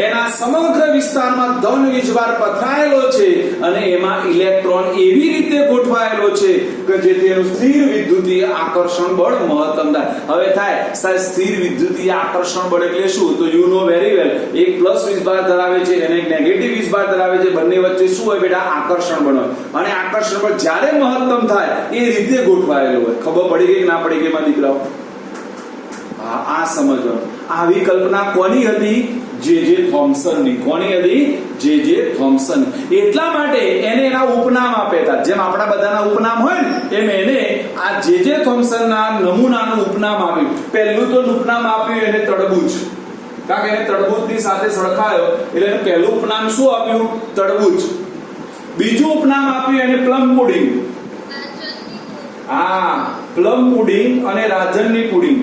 એના સમગ્ર વિસ્તારમાં ધન વીજભાર પથરાયેલો છે અને એમાં ઇલેક્ટ્રોન એવી રીતે ગોઠવાયેલો છે કે જેથી એનું સ્થિર વિદ્યુતીય આકર્ષણ બળ મહત્તમ થાય. હવે થાય સાહેબ સ્થિર વિદ્યુતીય આકર્ષણ બળ એટલે શું? તો યુ નો વેરી વેલ. એક પ્લસ વીજભાર ધરાવે છે અને એક નેગેટિવ વીજભાર ધરાવે છે. બંને વચ્ચે શું હોય બેટા? આકર્ષણ બળ હોય. અને આકર્ષણ બળ જ્યારે મહત્તમ થાય એ રીતે ગોઠવાયેલું હોય. ખબર પડી ગઈ કે ના પડી ગઈ માં દીકરાઓ? હા, આ સમજવાનું. આવી કલ્પના કોની હતી? જે થોમ્સનની. કોની હતી? જે થોમ્સન. એટલા માટે એને એના ઉપનામ આપ્યા હતા. જેમ આપણા બધાના ઉપનામ હોય ને એમ એને આ જે થોમ્સનના નમૂનાનું ઉપનામ આપ્યું. પહેલું તો ઉપનામ આપ્યું એને તડબૂચ, કારણ કે એને તડબૂચની સાથે સળખાયો એટલે એનું પહેલું ઉપનામ શું આપ્યું? તડબૂચ. બીજું ઉપનામ આપ્યું એને પ્લમ પુડિંગ. હા, પ્લમ પુડિંગ અને રાજનની પુડિંગ.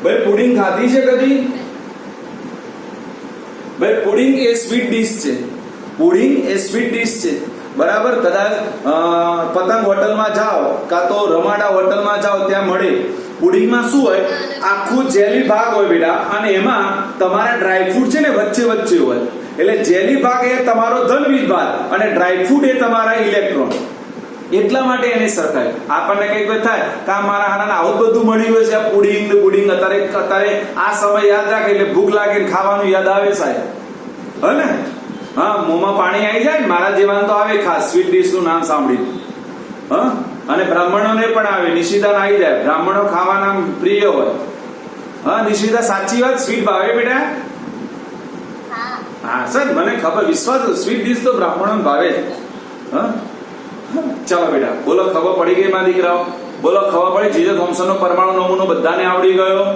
ભાઈ પુડિંગ ખાધી છે કદી? ભાઈ પુડિંગ એ સ્વીટ ડીશ છે. પુડિંગ એ સ્વીટ ડીશ છે, બરાબર. કદાચ પતંગ હોટલમાં જાઓ કાં તો રમાડા હોટલમાં જાઓ ત્યાં મળે. પુડિંગમાં શું હોય? આખું જેલી ભાગ હોય બેટા, અને એમાં તમારા ડ્રાયફ્રૂટ છે ને વચ્ચે વચ્ચે હોય. એટલે જેલી ભાગ એ તમારો ધન વીજભાર અને ડ્રાયફ્રૂટ એ તમારા ઇલેક્ટ્રોન. એટલા માટે એને સરખાય. આપણને કઈક થાય કે મારા હાના આવું બધું મળ્યું હોય છે, આ પુડિંગ અત્યારે આ સમય યાદ રાખે એટલે ભૂખ લાગે ને ખાવાનું યાદ આવે સાહેબ, હે ને? હા, મોંમાં પાણી આવી જાય ને. મારા જેવાનું તો આવે ખાસ સ્વીટ ડીશ નું નામ સાંભળી. હા, અને બ્રાહ્મણોને પણ આવે. નિશિતા આવી જાય. બ્રાહ્મણો ખાવાના પ્રિય હોય. હા નિશિતા, સાચી વાત. સ્વીટ ભાવે બેટા? હા સર, મને ખબર, વિશ્વાસ. સ્વીટ ડીશ તો બ્રાહ્મણો ભાવે. હા, ચાલો બેટા, બોલો ખબર પડી ગઈ માં દીકરાઓ? બોલો ખબર પડી? જે થોમ્સન નો પરમાણુ નમૂનો બધાને આવડી ગયો?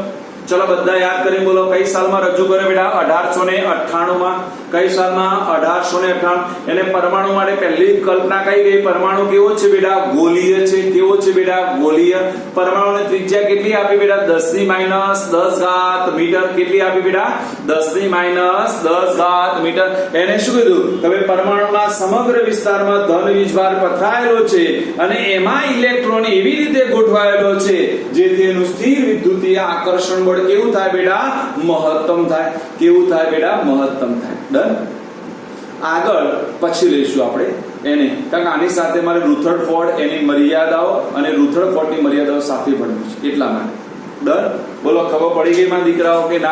ચલો બધા યાદ કરી બોલો. કઈ સાલમાં રજૂ કર્યો બેટા? 1898 માં. કઈ સાલમાં? 1898. એને પરમાણુ માટે પહેલી કલ્પના કઈ ગઈ? પરમાણુ કેવો છે બેટા? ગોલીય છે. કેવો છે બેટા? ગોલીય. પરમાણુની ત્રિજ્યા કેટલી આપી બેટા? 10 ની -10 ઘાત મીટર. કેટલી આપી બેટા? 10 ની -10 ઘાત મીટર. એને શું કીધું? કે પરમાણુના સમગ્ર વિસ્તારમાં ધન વીજભાર પથરાયેલો છે અને એમાં ઇલેક્ટ્રોન એવી રીતે ગોઠવાયેલો છે જેથી એનું સ્થિર વિદ્યુતીય આકર્ષણ બળ કેવું થાય બેટા? મહત્તમ થાય. કેવું થાય બેટા? મહત્તમ થાય. ડન. આગળ પછી લઈશું આપણે એને, કારણ કે આની સાથે મારે રુથરફોર્ડ એની મર્યાદાઓ અને રુથરફોર્ડની મર્યાદાઓ સાથે ભણવું છે એટલા માટે. ડન. બોલો ખબર પડી ગઈ માં દીકરાઓ કે ના?